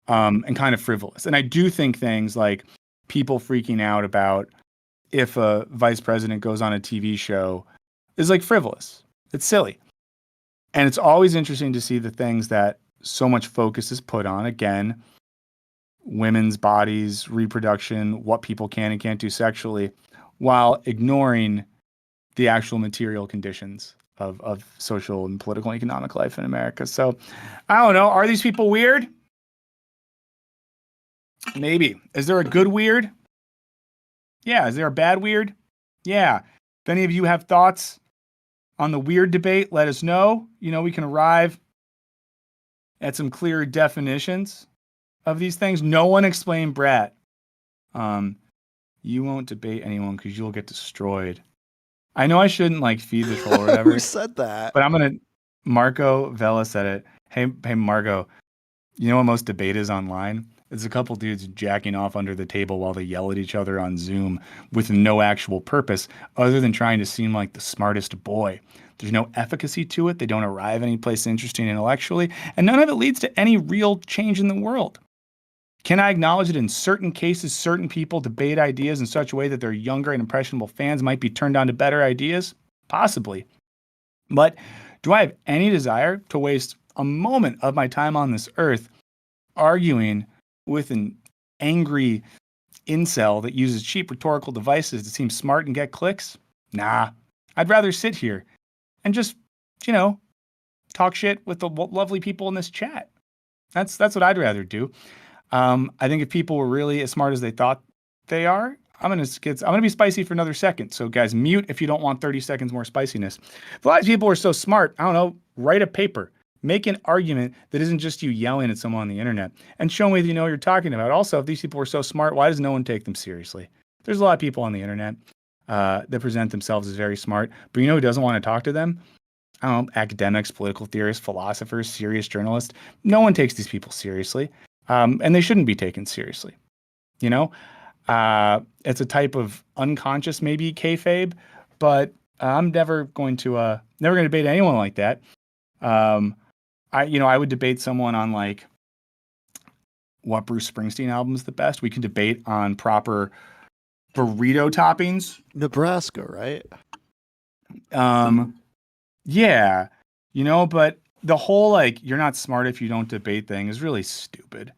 and kind of frivolous. And I do think things like people freaking out about if a vice president goes on a TV show is like frivolous. It's silly. And it's always interesting to see the things that so much focus is put on. Again, women's bodies, reproduction, what people can and can't do sexually, while ignoring the actual material conditions of social and political and economic life in America. So I don't know. Are these people weird? Maybe. Is there a good weird? Yeah. Is there a bad weird? Yeah. If any of you have thoughts on the weird debate, let us know. We can arrive at some clear definitions of these things. No one explained brat. You won't debate anyone because you'll get destroyed. I know I shouldn't feed the troll or whatever. Who said that? But Marco Vela said it. Hey, Marco, you know what most debate is online? It's a couple dudes jacking off under the table while they yell at each other on Zoom with no actual purpose other than trying to seem like the smartest boy. There's no efficacy to it. They don't arrive anyplace interesting intellectually, and none of it leads to any real change in the world. Can I acknowledge that in certain cases, certain people debate ideas in such a way that their younger and impressionable fans might be turned on to better ideas? Possibly. But do I have any desire to waste a moment of my time on this earth arguing with an angry incel that uses cheap rhetorical devices to seem smart and get clicks? Nah. I'd rather sit here and just, talk shit with the lovely people in this chat. That's what I'd rather do. I think if people were really as smart as they thought they are, I'm gonna be spicy for another second. So guys, mute if you don't want 30 seconds more spiciness. If a lot of people are so smart, I don't know, write a paper. Make an argument that isn't just you yelling at someone on the internet, and show me that you know what you're talking about. Also, if these people are so smart, why does no one take them seriously? There's a lot of people on the internet that present themselves as very smart, but who doesn't want to talk to them? I don't know, academics, political theorists, philosophers, serious journalists. No one takes these people seriously, and they shouldn't be taken seriously. It's a type of unconscious, maybe kayfabe, but I'm never going to debate anyone like that. I would debate someone on what Bruce Springsteen album is the best. We can debate on proper burrito toppings. Nebraska, right? Yeah, but the whole you're not smart if you don't debate thing is really stupid.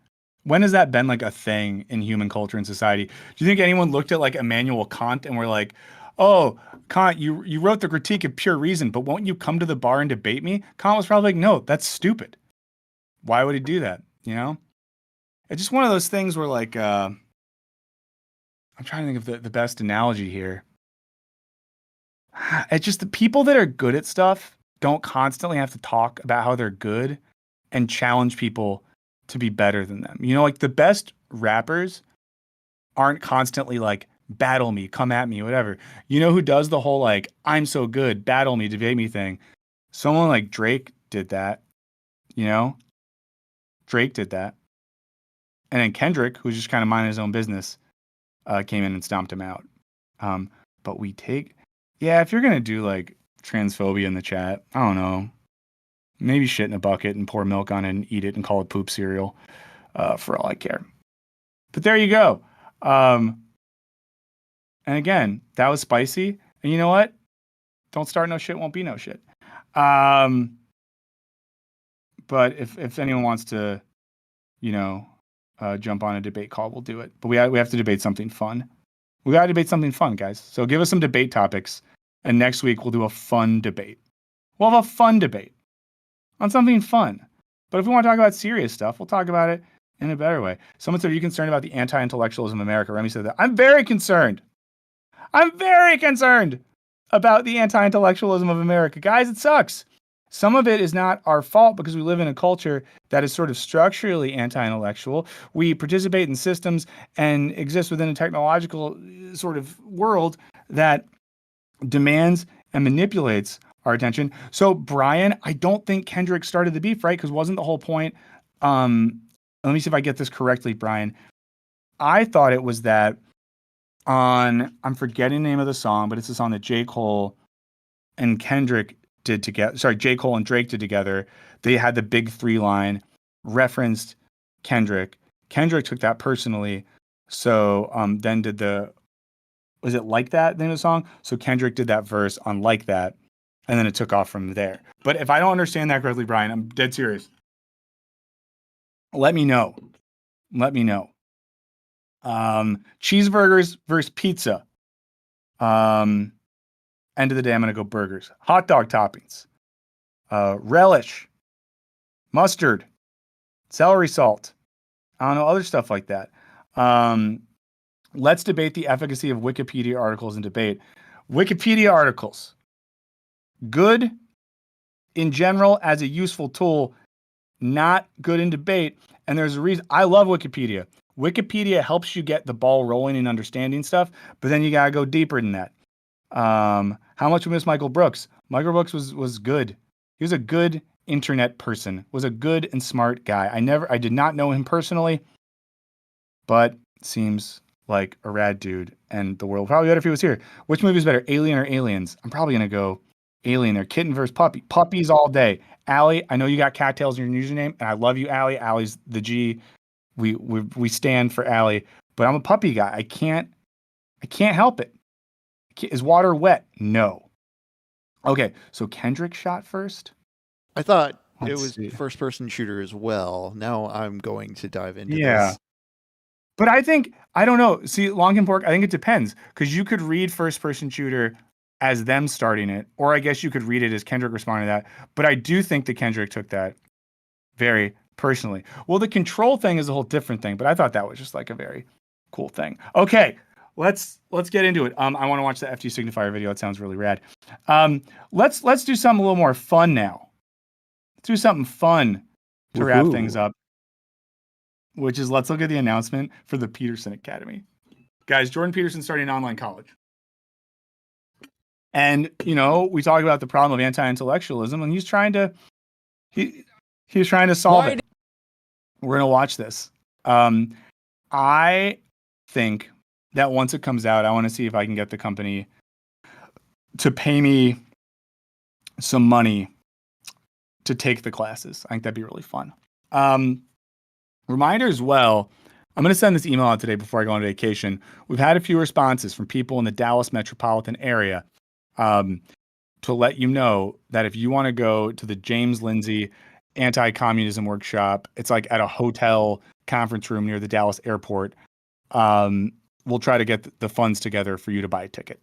When has that been a thing in human culture and society? Do you think anyone looked at Immanuel Kant and were like, oh, Kant, you wrote the Critique of Pure Reason, but won't you come to the bar and debate me? Kant was probably like, no, that's stupid. Why would he do that? It's just one of those things where I'm trying to think of the best analogy here. It's just the people that are good at stuff don't constantly have to talk about how they're good and challenge people to be better than them. The best rappers aren't constantly battle me, come at me, whatever. Who does the whole I'm so good, battle me, debate me thing? Someone like Drake did that. Drake did that. And then Kendrick, who's just kind of minding his own business, came in and stomped him out. But if you're gonna do transphobia in the chat, I don't know, maybe shit in a bucket and pour milk on it and eat it and call it poop cereal, for all I care. But there you go. And again, that was spicy. And you know what? Don't start no shit, won't be no shit. But if anyone wants to, jump on a debate call, we'll do it. But we have to debate something fun. We got to debate something fun, guys. So give us some debate topics. And next week we'll do a fun debate. We'll have a fun debate on something fun. But if we want to talk about serious stuff, we'll talk about it in a better way. Someone said, are you concerned about the anti-intellectualism of America? Remy said that. I'm very concerned. I'm very concerned about the anti-intellectualism of America. Guys, it sucks. Some of it is not our fault because we live in a culture that is sort of structurally anti-intellectual. We participate in systems and exist within a technological sort of world that demands and manipulates our attention. So, Brian, I don't think Kendrick started the beef, right? Because wasn't the whole point... let me see if I get this correctly, Brian. I thought it was that I'm forgetting the name of the song, but it's a song that J. Cole and Kendrick did together. Sorry, J. Cole and Drake did together. They had the big 3 line, referenced Kendrick. Kendrick took that personally. So then did was it Like That, the name of the song? So Kendrick did that verse on Like That, and then it took off from there. But if I don't understand that correctly, Brian, I'm dead serious. Let me know. Cheeseburgers versus pizza. End of the day, I'm going to go burgers. Hot dog toppings. Relish. Mustard. Celery salt. I don't know, other stuff like that. Let's debate the efficacy of Wikipedia articles in debate. Wikipedia articles, good in general as a useful tool, not good in debate. And there's a reason. I love Wikipedia. Wikipedia helps you get the ball rolling and understanding stuff, but then you gotta go deeper than that. How much we miss Michael Brooks? Michael Brooks was good. He was a good internet person, was a good and smart guy. I did not know him personally, but seems like a rad dude, and the world probably better if he was here. Which movie is better, Alien or Aliens? I'm probably gonna go Alien there. Kitten versus puppy. Puppies all day. Allie, I know you got cattails in your username, and I love you, Allie. Allie's the G. We stand for Allie, but I'm a puppy guy. I can't help it. Is water wet? No. Okay, so Kendrick shot first. I thought it was first-person shooter as well. Now I'm going to dive into this. But I don't know. See, Longkin Pork, I think it depends, because you could read first-person shooter as them starting it, or I guess you could read it as Kendrick responding to that. But I do think that Kendrick took that very personally. Well, the control thing is a whole different thing, but I thought that was just like a very cool thing. Okay, let's get into it. I want to watch the FT signifier video. It sounds really rad. Let's do something a little more fun now. Let's do something fun to wrap things up, which is let's look at the announcement for the Peterson Academy. Guys, Jordan Peterson's starting online college. And, you know, we talk about the problem of anti-intellectualism, and he's trying to solve it. We're going to watch this. I think that once it comes out, I want to see if I can get the company to pay me some money to take the classes. I think that'd be really fun. Reminder as well, I'm going to send this email out today before I go on vacation. We've had a few responses from people in the Dallas metropolitan area to let you know that if you want to go to the James Lindsay anti-communism workshop, it's like at a hotel conference room near the Dallas airport. We'll try to get the funds together for you to buy a ticket.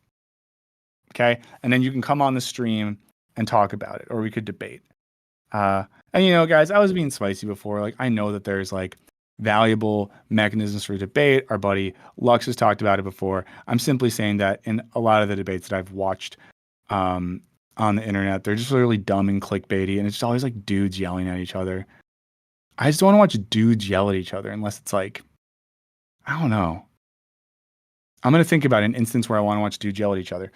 Okay. And then you can come on the stream and talk about it, or we could debate. And you know, guys, I was being spicy before. Like, I know that there's like valuable mechanisms for debate. Our buddy Lux has talked about it before. I'm simply saying that in a lot of the debates that I've watched on the internet, they're just really dumb and clickbaity, and it's always like dudes yelling at each other. I just don't want to watch dudes yell at each other unless it's like, I don't know. I'm going to think about an instance where I want to watch dudes yell at each other.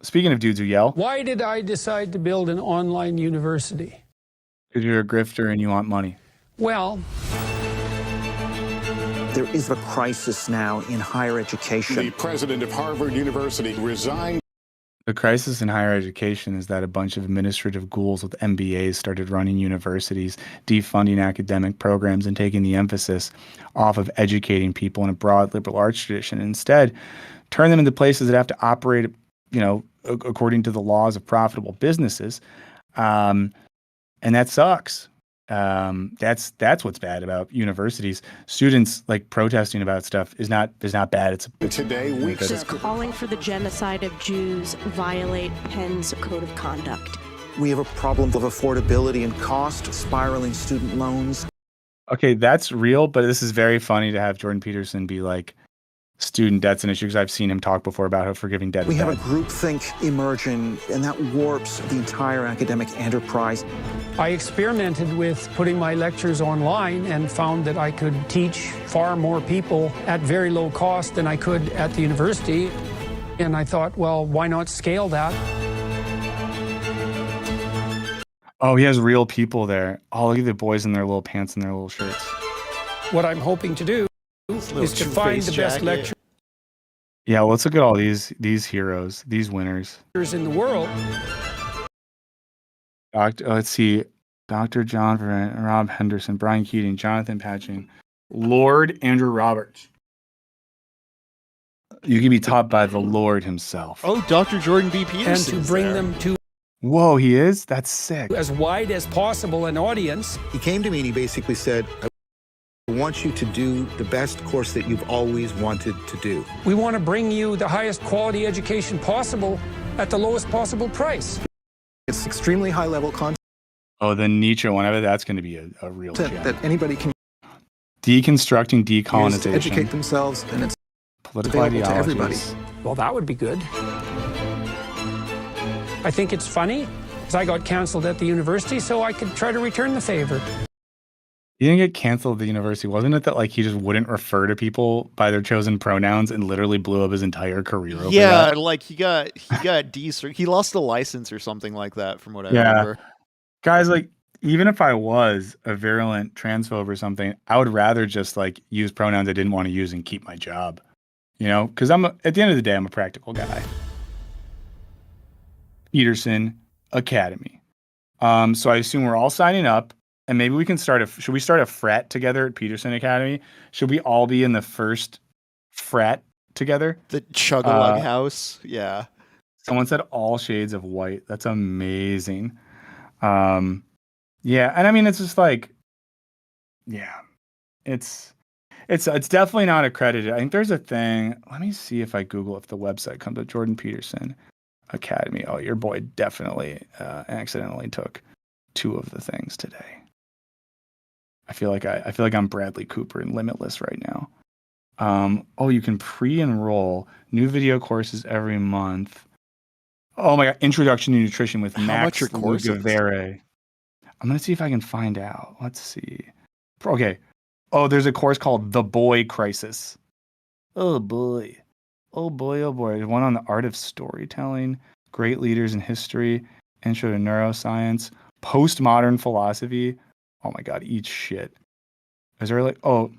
Speaking of dudes who yell. Why did I decide to build an online university? Because you're a grifter and you want money. Well, there is a crisis now in higher education. The president of Harvard University resigned. The crisis in higher education is that a bunch of administrative ghouls with MBAs started running universities, defunding academic programs, and taking the emphasis off of educating people in a broad liberal arts tradition. And instead, turn them into places that have to operate, you know, according to the laws of profitable businesses. And that sucks. That's what's bad about universities. Students like protesting about stuff is not bad. It's today we Does calling for the genocide of Jews violate Penn's code of conduct? We have a problem of affordability and cost, spiraling student loans. Okay, that's real, but this is very funny to have Jordan Peterson be like, student debt's an issue, because I've seen him talk before about how forgiving debt We is have bad. a groupthink emerging, and that warps the entire academic enterprise. I experimented with putting my lectures online and found that I could teach far more people at very low cost than I could at the university. And I thought, well, why not scale that? Oh, he has real people there. Oh, look at the boys in their little pants and their little shirts. What I'm hoping to do is to find the best lecturers Yeah, let's look at all these heroes, these winners. in the world. Let's see. Dr. John Vernon, Rob Henderson, Brian Keating, Jonathan Patching, Lord Andrew Roberts. You can be taught by the Lord himself. Oh, Dr. Jordan B. And Peterson. to bring them to Whoa, he is? That's sick. as wide as possible an audience. He came to me and he basically said, I want you to do the best course that you've always wanted to do. We want to bring you the highest quality education possible at the lowest possible price. It's extremely high-level content Oh, the Nietzsche one. I bet that's going to be a real jam. that anybody can. Deconstructing Years to decolonization. educate themselves, and it's Political available to everybody. ideologies. Well, that would be good. I think it's funny because I got canceled at the university, so I could try to return the favor. He didn't get canceled at the university. Wasn't it that like he just wouldn't refer to people by their chosen pronouns and literally blew up his entire career over Yeah, that? like he got he lost a license or something like that, from what I Yeah. remember. Guys, like, even if I was a virulent transphobe or something, I would rather just like use pronouns I didn't want to use and keep my job. You know, because at the end of the day, I'm a practical guy. Peterson Academy. So I assume we're all signing up, and maybe we can should we start a frat together at Peterson Academy? Should we all be in the first frat together? The Chug-a-Lug house. Yeah. Someone said all shades of white. That's amazing. Yeah, and I mean, it's just like, yeah, it's definitely not accredited. I think there's a thing. Let me see if I Google if the website comes up. Jordan Peterson Academy. Oh, your boy definitely accidentally took 2 of the things today. I feel like I'm Bradley Cooper in Limitless right now. Oh, you can pre-enroll new video courses every month. Oh my God, Introduction to Nutrition with Max Lugavere. I'm gonna see if I can find out. Let's see. Okay. Oh, there's a course called The Boy Crisis. Oh boy. Oh boy, oh boy. There's one on the art of storytelling, great leaders in history, intro to neuroscience, postmodern philosophy. Oh my God, eat shit. Is there like, oh,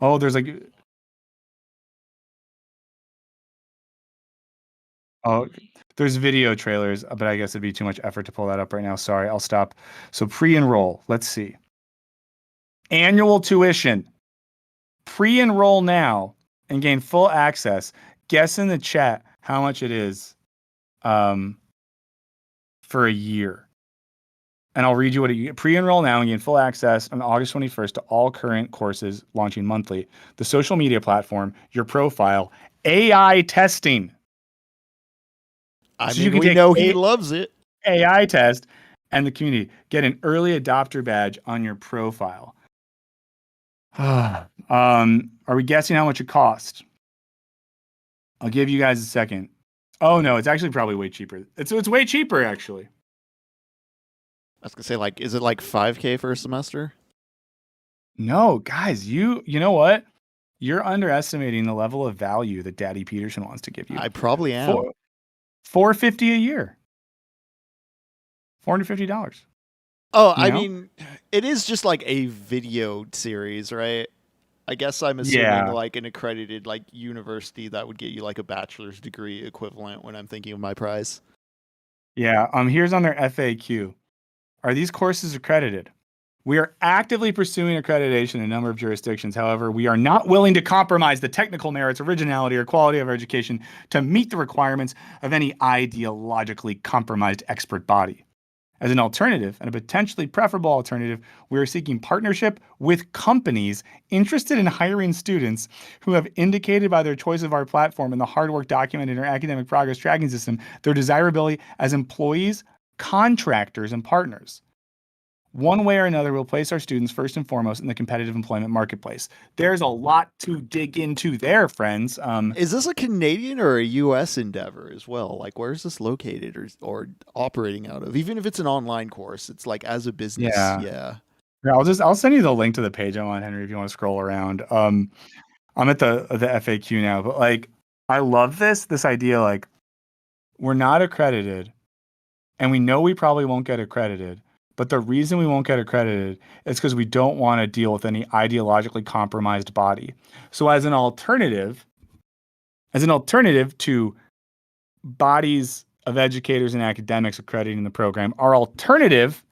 there's like, oh, there's video trailers, but I guess it'd be too much effort to pull that up right now. Sorry, I'll stop. So pre-enroll, let's see. Annual tuition. Pre-enroll now and gain full access. Guess in the chat how much it is for a year. And I'll read you what it pre-enroll now and gain full access on August 21st to all current courses launching monthly. The social media platform, your profile, AI testing. I mean, we know he loves it. AI test and the community. Get an early adopter badge on your profile. Are we guessing how much it cost? I'll give you guys a second. Oh no, it's actually probably way cheaper. It's way cheaper actually. I was gonna say, like, is it like $5,000 for a semester? No, guys, you know what? You're underestimating the level of value that Daddy Peterson wants to give you. I probably am. $450 a year. $450. Oh, I mean, it is just like a video series, right? I guess I'm assuming like an accredited like university that would get you like a bachelor's degree equivalent when I'm thinking of my price. Yeah. Here's on their FAQ. Are these courses accredited? We are actively pursuing accreditation in a number of jurisdictions. However, we are not willing to compromise the technical merits, originality, or quality of our education to meet the requirements of any ideologically compromised expert body. As an alternative, and a potentially preferable alternative, we are seeking partnership with companies interested in hiring students who have indicated by their choice of our platform and the hard work documented in our academic progress tracking system their desirability as employees, contractors, and partners. One way or another, we'll place our students first and foremost in the competitive employment marketplace. There's a lot to dig into there, friends. Is this a Canadian or a U.S. endeavor as well? Like, where is this located or operating out of? Even if it's an online course, it's like as a business. Yeah. I'll send you the link to the page I'm on, Henry, if you want to scroll around. I'm at the FAQ now, but like, I love this idea. Like, we're not accredited, and we know we probably won't get accredited. But the reason we won't get accredited is because we don't want to deal with any ideologically compromised body. So as an alternative to bodies of educators and academics accrediting the program, our alternative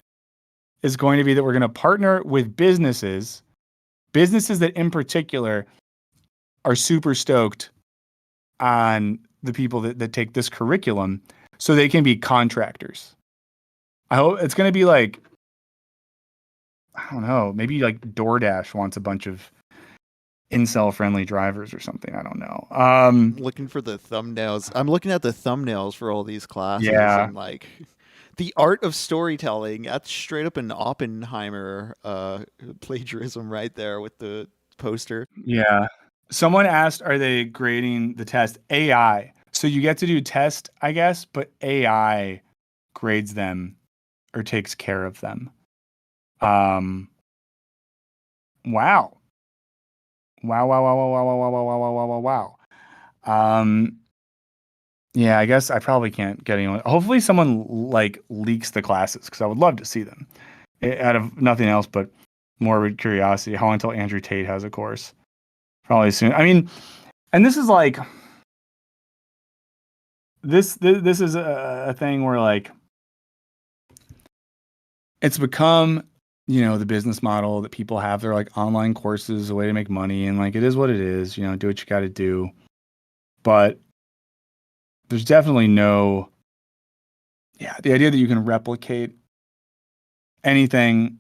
is going to be that we're going to partner with businesses that in particular are super stoked on the people that take this curriculum so they can be contractors. I hope it's going to be like, I don't know, maybe like DoorDash wants a bunch of incel-friendly drivers or something. I don't know. Looking for the thumbnails. I'm looking at the thumbnails for all these classes. Yeah. And like, The art of storytelling. That's straight up an Oppenheimer plagiarism right there with the poster. Yeah. Someone asked, are they grading the test AI? So you get to do test, I guess, but AI grades them or takes care of them. Wow. Wow. Wow, wow, wow, wow, wow, wow, wow, wow, wow, wow, wow, wow. Yeah, I guess I probably can't get anyone. Hopefully someone like leaks the classes because I would love to see them. Out of nothing else but morbid curiosity. How until Andrew Tate has a course. Probably soon. I mean, and this is like this is a thing where like it's become, you know, the business model that people have. They're like online courses, a way to make money, and like it is what it is, you know, do what you got to do. But there's definitely no, the idea that you can replicate anything.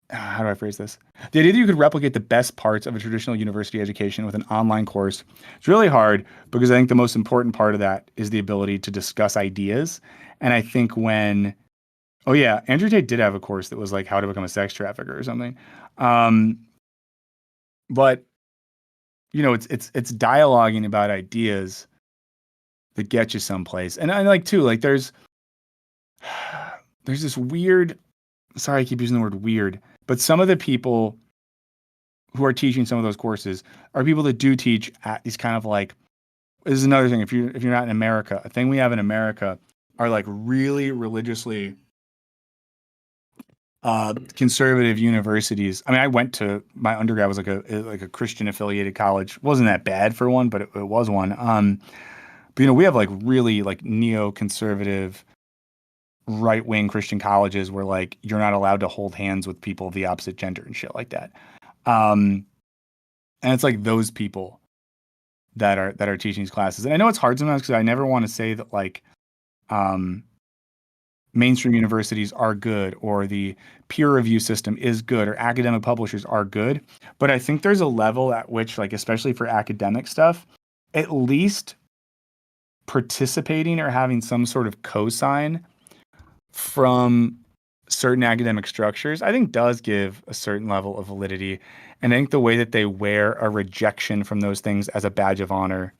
How do I phrase this? The idea that you could replicate the best parts of a traditional university education with an online course is really hard because I think the most important part of that is the ability to discuss ideas. And I think when, Andrew Tate did have a course that was like how to become a sex trafficker or something. But you know, it's dialoguing about ideas that get you someplace. And I like too, like there's this weird, sorry, I keep using the word weird, but some of the people who are teaching some of those courses are people that do teach at these kind of like, this is another thing. If you're not in America, a thing we have in America are like really religiously conservative universities. I mean, I went to, my undergrad was like a Christian affiliated college. It wasn't that bad for one, but it was one. But you know, we have like really like neoconservative right-wing Christian colleges where like you're not allowed to hold hands with people of the opposite gender and shit like that. And it's like those people that are teaching these classes. And I know it's hard sometimes because I never want to say that like mainstream universities are good or the peer review system is good or academic publishers are good. But I think there's a level at which, like, especially for academic stuff, at least participating or having some sort of cosign from certain academic structures, I think does give a certain level of validity. And I think the way that they wear a rejection from those things as a badge of honor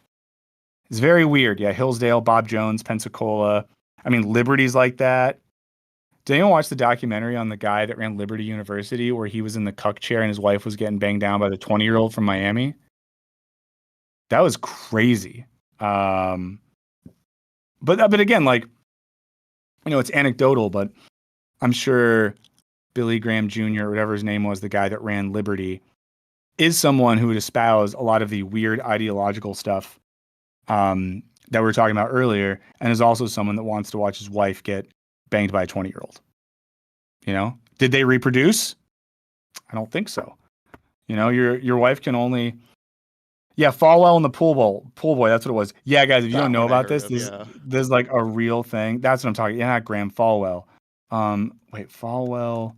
is very weird. Yeah, Hillsdale, Bob Jones, Pensacola. I mean, Liberty's like that. Did anyone watch the documentary on the guy that ran Liberty University where he was in the cuck chair and his wife was getting banged down by the 20-year-old from Miami? That was crazy. But again, like, you know, it's anecdotal, but I'm sure Billy Graham Jr., or whatever his name was, the guy that ran Liberty, is someone who would espouse a lot of the weird ideological stuff that we were talking about earlier, and is also someone that wants to watch his wife get banged by a 20-year-old. You know, did they reproduce? I don't think so. You know, your wife can only, Falwell in the pool boy. That's what it was. Yeah, guys, if you don't know about this, this is like a real thing. That's what I'm talking. Yeah, not Graham Falwell. Falwell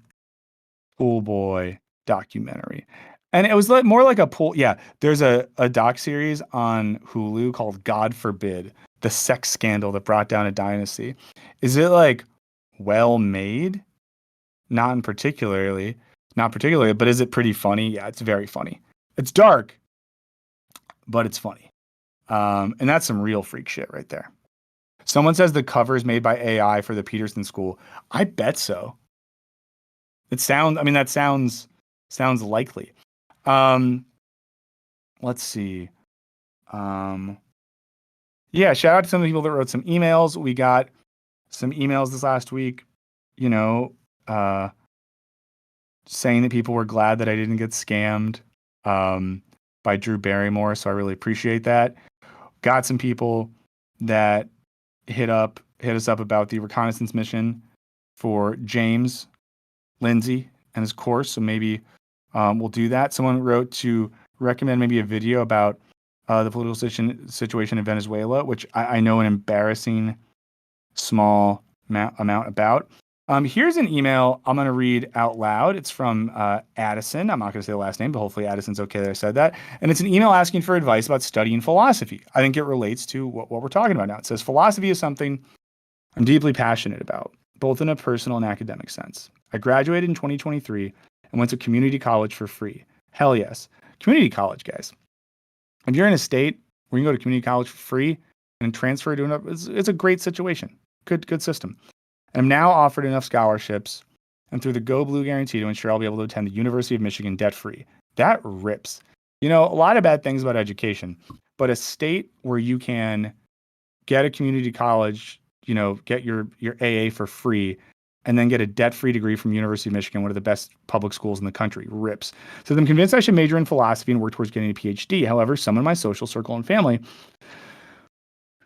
pool boy documentary. And it was more like a pool. Yeah, there's a doc series on Hulu called God Forbid, the sex scandal that brought down a dynasty. Is it like well made? Not particularly, but is it pretty funny? Yeah, it's very funny. It's dark, but it's funny. And that's some real freak shit right there. Someone says the cover is made by AI for the Peterson School. I bet so. That sounds likely. Let's see. Shout out to some of the people that wrote some emails. We got some emails this last week, you know, saying that people were glad that I didn't get scammed by Drew Barrymore. So I really appreciate that. Got some people that hit us up about the reconnaissance mission for James Lindsay and his course. So maybe we'll do that. Someone wrote to recommend maybe a video about the political situation in Venezuela, which I know an embarrassing small amount about. Here's an email I'm going to read out loud. It's from Addison. I'm not going to say the last name, but hopefully Addison's okay that I said that. And it's an email asking for advice about studying philosophy. I think it relates to what we're talking about now. It says, philosophy is something I'm deeply passionate about, both in a personal and academic sense. I graduated in 2023 and went to community college for free. Hell yes. Community college, guys. If you're in a state where you can go to community college for free and transfer to another, it's a great situation. Good system. And I'm now offered enough scholarships and through the Go Blue guarantee to ensure I'll be able to attend the University of Michigan debt-free. That rips. You know, a lot of bad things about education, but a state where you can get a community college, you know, get your AA for free, and then get a debt-free degree from University of Michigan, one of the best public schools in the country, rips. So I'm convinced I should major in philosophy and work towards getting a PhD. However, some in my social circle and family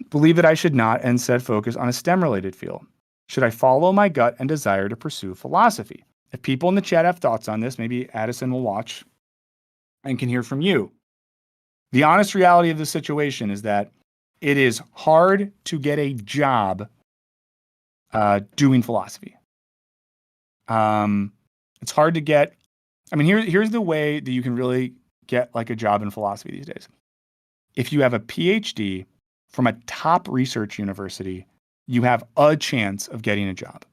believe that I should not and instead focus on a STEM-related field. Should I follow my gut and desire to pursue philosophy? If people in the chat have thoughts on this, maybe Addison will watch and can hear from you. The honest reality of the situation is that it is hard to get a job doing philosophy. It's hard to get. I mean, here's the way that you can really get like a job in philosophy these days. If you have a PhD from a top research university, you have a chance of getting a job.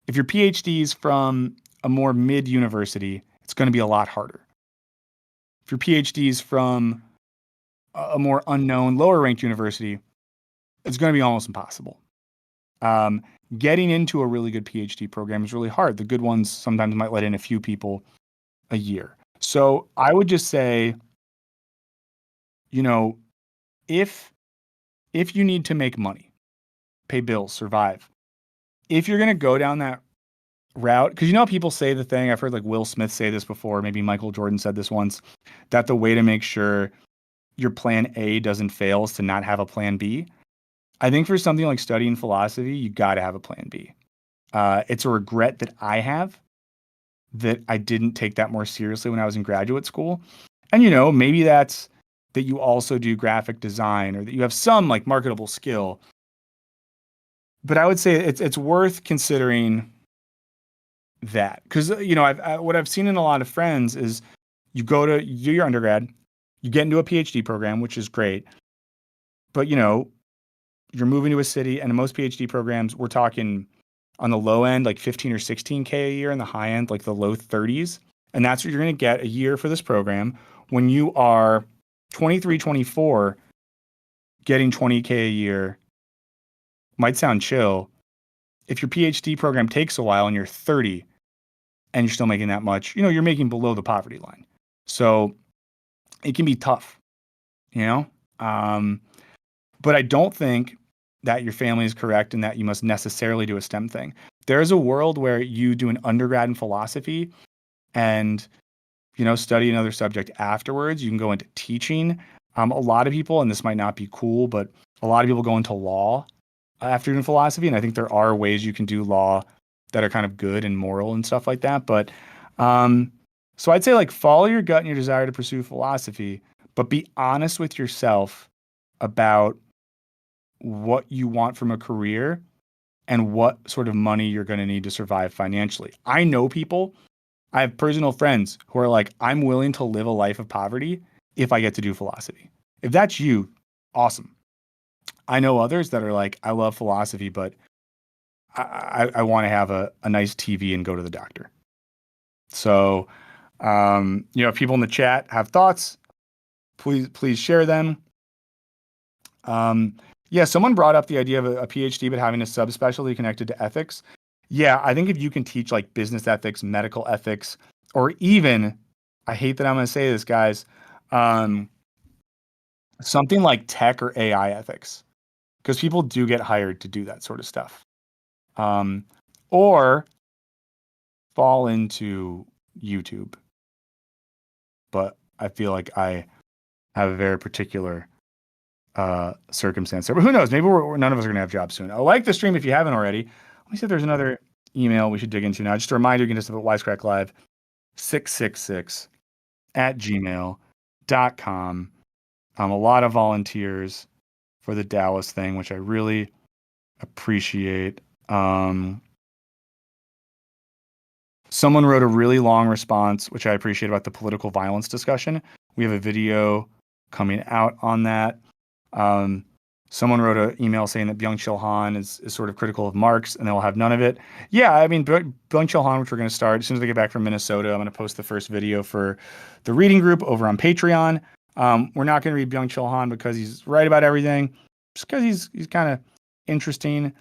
If your PhD is from a more mid university, it's going to be a lot harder. If your PhD is from a more unknown, lower ranked university, it's going to be almost impossible. Getting into a really good PhD program is really hard. The good ones sometimes might let in a few people a year. So I would just say, you know, if you need to make money, pay bills, survive, if you're going to go down that route, because you know people say the thing, I've heard like Will Smith say this before, maybe Michael Jordan said this once, that the way to make sure your plan A doesn't fail is to not have a plan B. I think for something like studying philosophy, you got to have a plan B. It's a regret that I have that I didn't take that more seriously when I was in graduate school. And, you know, maybe that's that you also do graphic design or that you have some like marketable skill. But I would say it's worth considering that, because, you know, what I've seen in a lot of friends is you do your undergrad, you get into a PhD program, which is great. But, you know, you're moving to a city, and in most PhD programs, we're talking on the low end, like 15 or 16K a year, and the high end, like the low 30s. And that's what you're going to get a year for this program. When you are 23, 24, getting 20K a year might sound chill. If your PhD program takes a while and you're 30 and you're still making that much, you know, you're making below the poverty line. So it can be tough, you know? But I don't think that your family is correct and that you must necessarily do a STEM thing. There is a world where you do an undergrad in philosophy and, you know, study another subject afterwards. You can go into teaching. A lot of people, and this might not be cool, but a lot of people go into law after doing philosophy. And I think there are ways you can do law that are kind of good and moral and stuff like that. But so I'd say like follow your gut and your desire to pursue philosophy, but be honest with yourself about what you want from a career and what sort of money you're going to need to survive financially. I know people, I have personal friends who are like, I'm willing to live a life of poverty if I get to do philosophy. If that's you, awesome. I know others that are like, I love philosophy, but I want to have a nice TV and go to the doctor. So, you know, if people in the chat have thoughts, please share them. Yeah, someone brought up the idea of a PhD, but having a subspecialty connected to ethics. Yeah, I think if you can teach like business ethics, medical ethics, or even, I hate that I'm going to say this, guys, something like tech or AI ethics, because people do get hired to do that sort of stuff. Or fall into YouTube. But I feel like I have a very particular circumstance there. But who knows? Maybe none of us are going to have jobs soon. I like the stream if you haven't already. Let me see if there's another email we should dig into now. Just a reminder, you can just have Wisecrack Live 666 @gmail.com. A lot of volunteers for the Dallas thing, which I really appreciate. Someone wrote a really long response, which I appreciate, about the political violence discussion. We have a video coming out on that. Someone wrote an email saying that Byung-Chul Han is sort of critical of Marx, and they'll have none of it. Yeah, I mean, Byung-Chul Han, which we're going to start as soon as I get back from Minnesota, I'm going to post the first video for the reading group over on Patreon. We're not going to read Byung-Chul Han because he's right about everything, just because he's kind of interesting.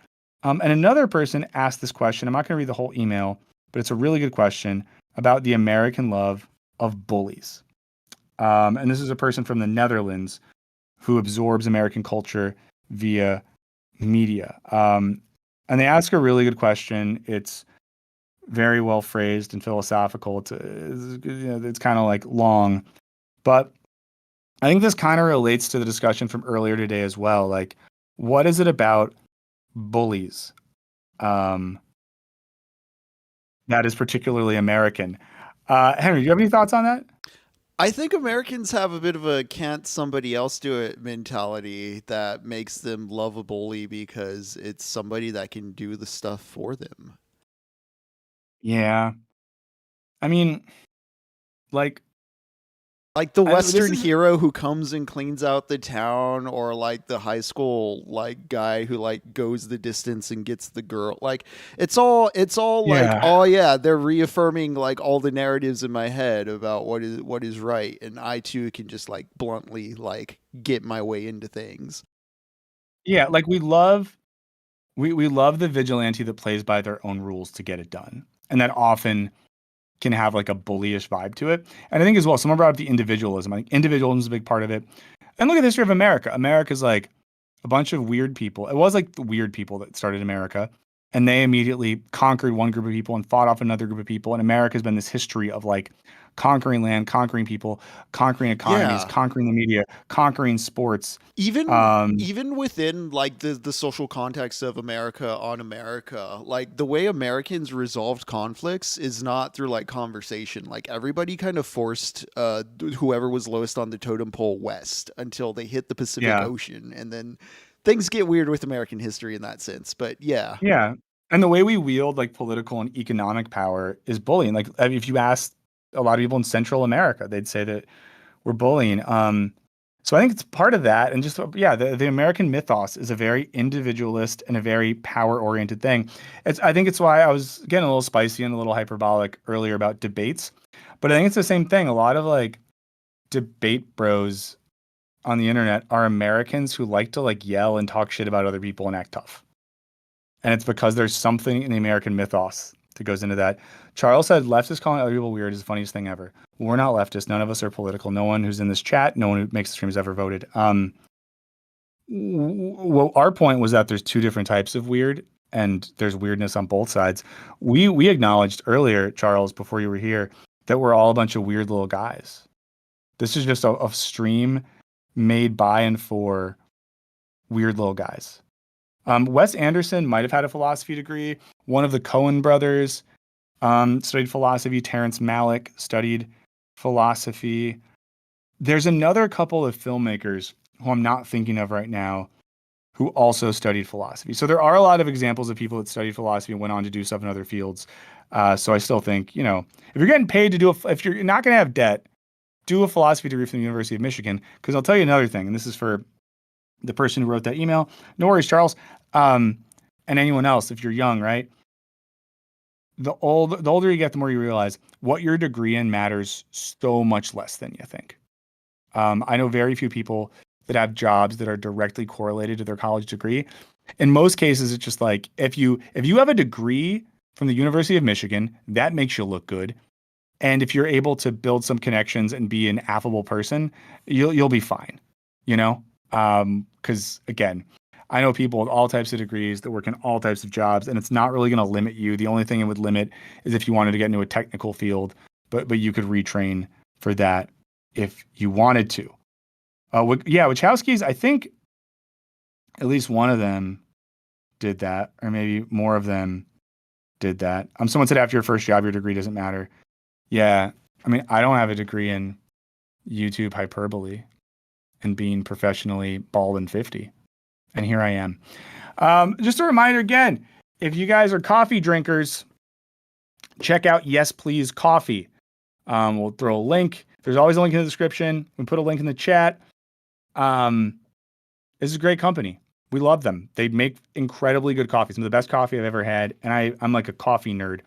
And another person asked this question. I'm not going to read the whole email, but it's a really good question about the American love of bullies. And this is a person from the Netherlands who absorbs American culture via media. And they ask a really good question. It's very well phrased and philosophical. It's kind of like long, but I think this kind of relates to the discussion from earlier today as well. Like, what is it about bullies that is particularly American? Henry, do you have any thoughts on that? I think Americans have a bit of a can't somebody else do it mentality that makes them love a bully because it's somebody that can do the stuff for them. Yeah. I mean, like the this Western is- hero who comes and cleans out the town, or like the high school like guy who like goes the distance and gets the girl. Like it's all like, Yeah. oh yeah, they're reaffirming like all the narratives in my head about what is right, and I too can just like bluntly like get my way into things. Yeah, like we love the vigilante that plays by their own rules to get it done. And that often can have like a bullyish vibe to it. And I think as well, someone brought up the individualism. I think individualism is a big part of it. And look at the history of America. America's like a bunch of weird people. It was like the weird people that started America. And they immediately conquered one group of people and fought off another group of people. And America's been this history of like conquering land, conquering people, conquering economies, Yeah. conquering the media, conquering sports. Even within like the social context of America on America, like the way Americans resolved conflicts is not through like conversation. Like everybody kind of forced whoever was lowest on the totem pole west until they hit the Pacific Yeah. Ocean, and then things get weird with American history in that sense. But yeah. Yeah. And the way we wield like political and economic power is bullying. Like if you ask a lot of people in Central America, they'd say that we're bullying. So I think it's part of that. And just, yeah, the American mythos is a very individualist and a very power oriented thing. I think it's why I was getting a little spicy and a little hyperbolic earlier about debates, but I think it's the same thing. A lot of like debate bros on the internet are Americans who like to like yell and talk shit about other people and act tough. And it's because there's something in the American mythos that goes into that. Charles said leftists calling other people weird is the funniest thing ever. We're not leftists. None of us are political. No one who's in this chat, no one who makes the stream has ever voted. Well, our point was that there's two different types of weird, and there's weirdness on both sides. We acknowledged earlier, Charles, before you were here, that we're all a bunch of weird little guys. This is just a stream made by and for weird little guys. Wes Anderson might have had a philosophy degree. One of the Coen brothers studied philosophy. Terrence Malick studied philosophy. There's another couple of filmmakers who I'm not thinking of right now who also studied philosophy. So there are a lot of examples of people that studied philosophy and went on to do stuff in other fields. So I still think, if you're getting paid to if you're not going to have debt, do a philosophy degree from the University of Michigan. Because I'll tell you another thing, and this is for the person who wrote that email. No worries, Charles. And anyone else, if you're young, right? The older you get, the more you realize what your degree in matters so much less than you think. I know very few people that have jobs that are directly correlated to their college degree. In most cases, it's just like if you have a degree from the University of Michigan, that makes you look good. And if you're able to build some connections and be an affable person, you'll be fine. Because again, I know people with all types of degrees that work in all types of jobs, and it's not really going to limit you. The only thing it would limit is if you wanted to get into a technical field, but you could retrain for that if you wanted to. Wachowskis, I think at least one of them did that, or maybe more of them did that. Someone said after your first job, your degree doesn't matter. Yeah, I mean, I don't have a degree in YouTube hyperbole and being professionally bald and 50. And here I am. Just a reminder again, if you guys are coffee drinkers, check out Yes Please Coffee. We'll throw a link. There's always a link in the description. We put a link in the chat. This is a great company. We love them. They make incredibly good coffee. Some of the best coffee I've ever had. And I'm like a coffee nerd.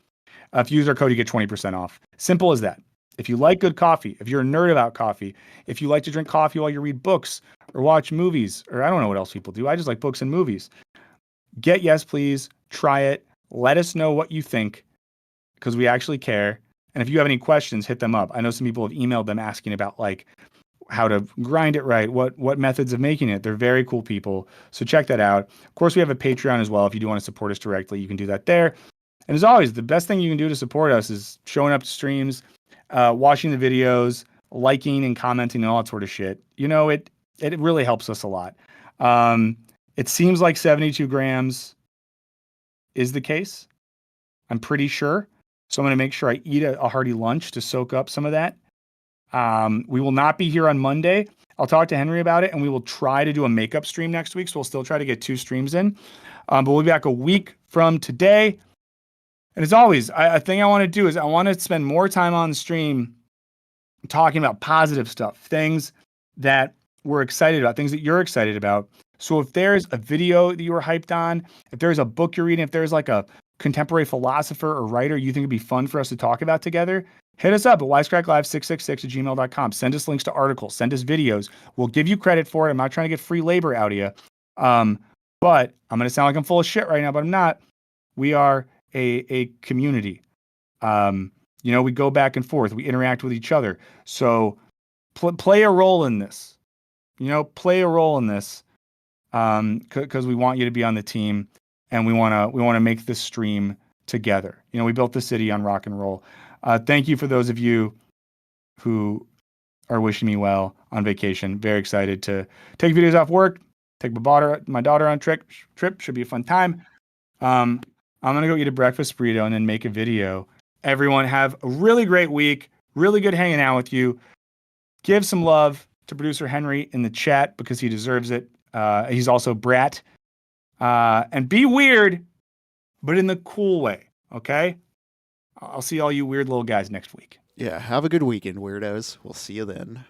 If you use our code, you get 20% off. Simple as that. If you like good coffee, if you're a nerd about coffee, if you like to drink coffee while you read books or watch movies, or I don't know what else people do. I just like books and movies. Get Yes Please. Try it. Let us know what you think because we actually care. And if you have any questions, hit them up. I know some people have emailed them asking about like how to grind it right, what methods of making it. They're very cool people. So check that out. Of course, we have a Patreon as well. If you do want to support us directly, you can do that there. And as always, the best thing you can do to support us is showing up to streams, watching the videos, liking and commenting and all that sort of shit. You know, it really helps us a lot. It seems like 72 grams is the case. I'm pretty sure. So I'm going to make sure I eat a hearty lunch to soak up some of that. We will not be here on Monday. I'll talk to Henry about it, and we will try to do a makeup stream next week. So we'll still try to get 2 streams in. But we'll be back a week from today. And as always, a thing I want to do is I want to spend more time on the stream talking about positive stuff, things that we're excited about, things that you're excited about. So if there's a video that you were hyped on, if there's a book you're reading, if there's like a contemporary philosopher or writer you think would be fun for us to talk about together, hit us up at wisecracklive666@gmail.com. Send us links to articles, send us videos. We'll give you credit for it. I'm not trying to get free labor out of you. But I'm going to sound like I'm full of shit right now, but I'm not. We are a community. You know, we go back and forth. We interact with each other. So play a role in this. You know, play a role in this because we want you to be on the team, and we want to make this stream together. You know, we built the city on rock and roll. Thank you for those of you who are wishing me well on vacation. Very excited to take videos off work, take my daughter on trip. Should be a fun time. I'm going to go eat a breakfast burrito and then make a video. Everyone have a really great week. Really good hanging out with you. Give some love to producer Henry in the chat because he deserves it. He's also Brat. And be weird, but in the cool way. Okay? I'll see all you weird little guys next week. Yeah, have a good weekend, weirdos. We'll see you then.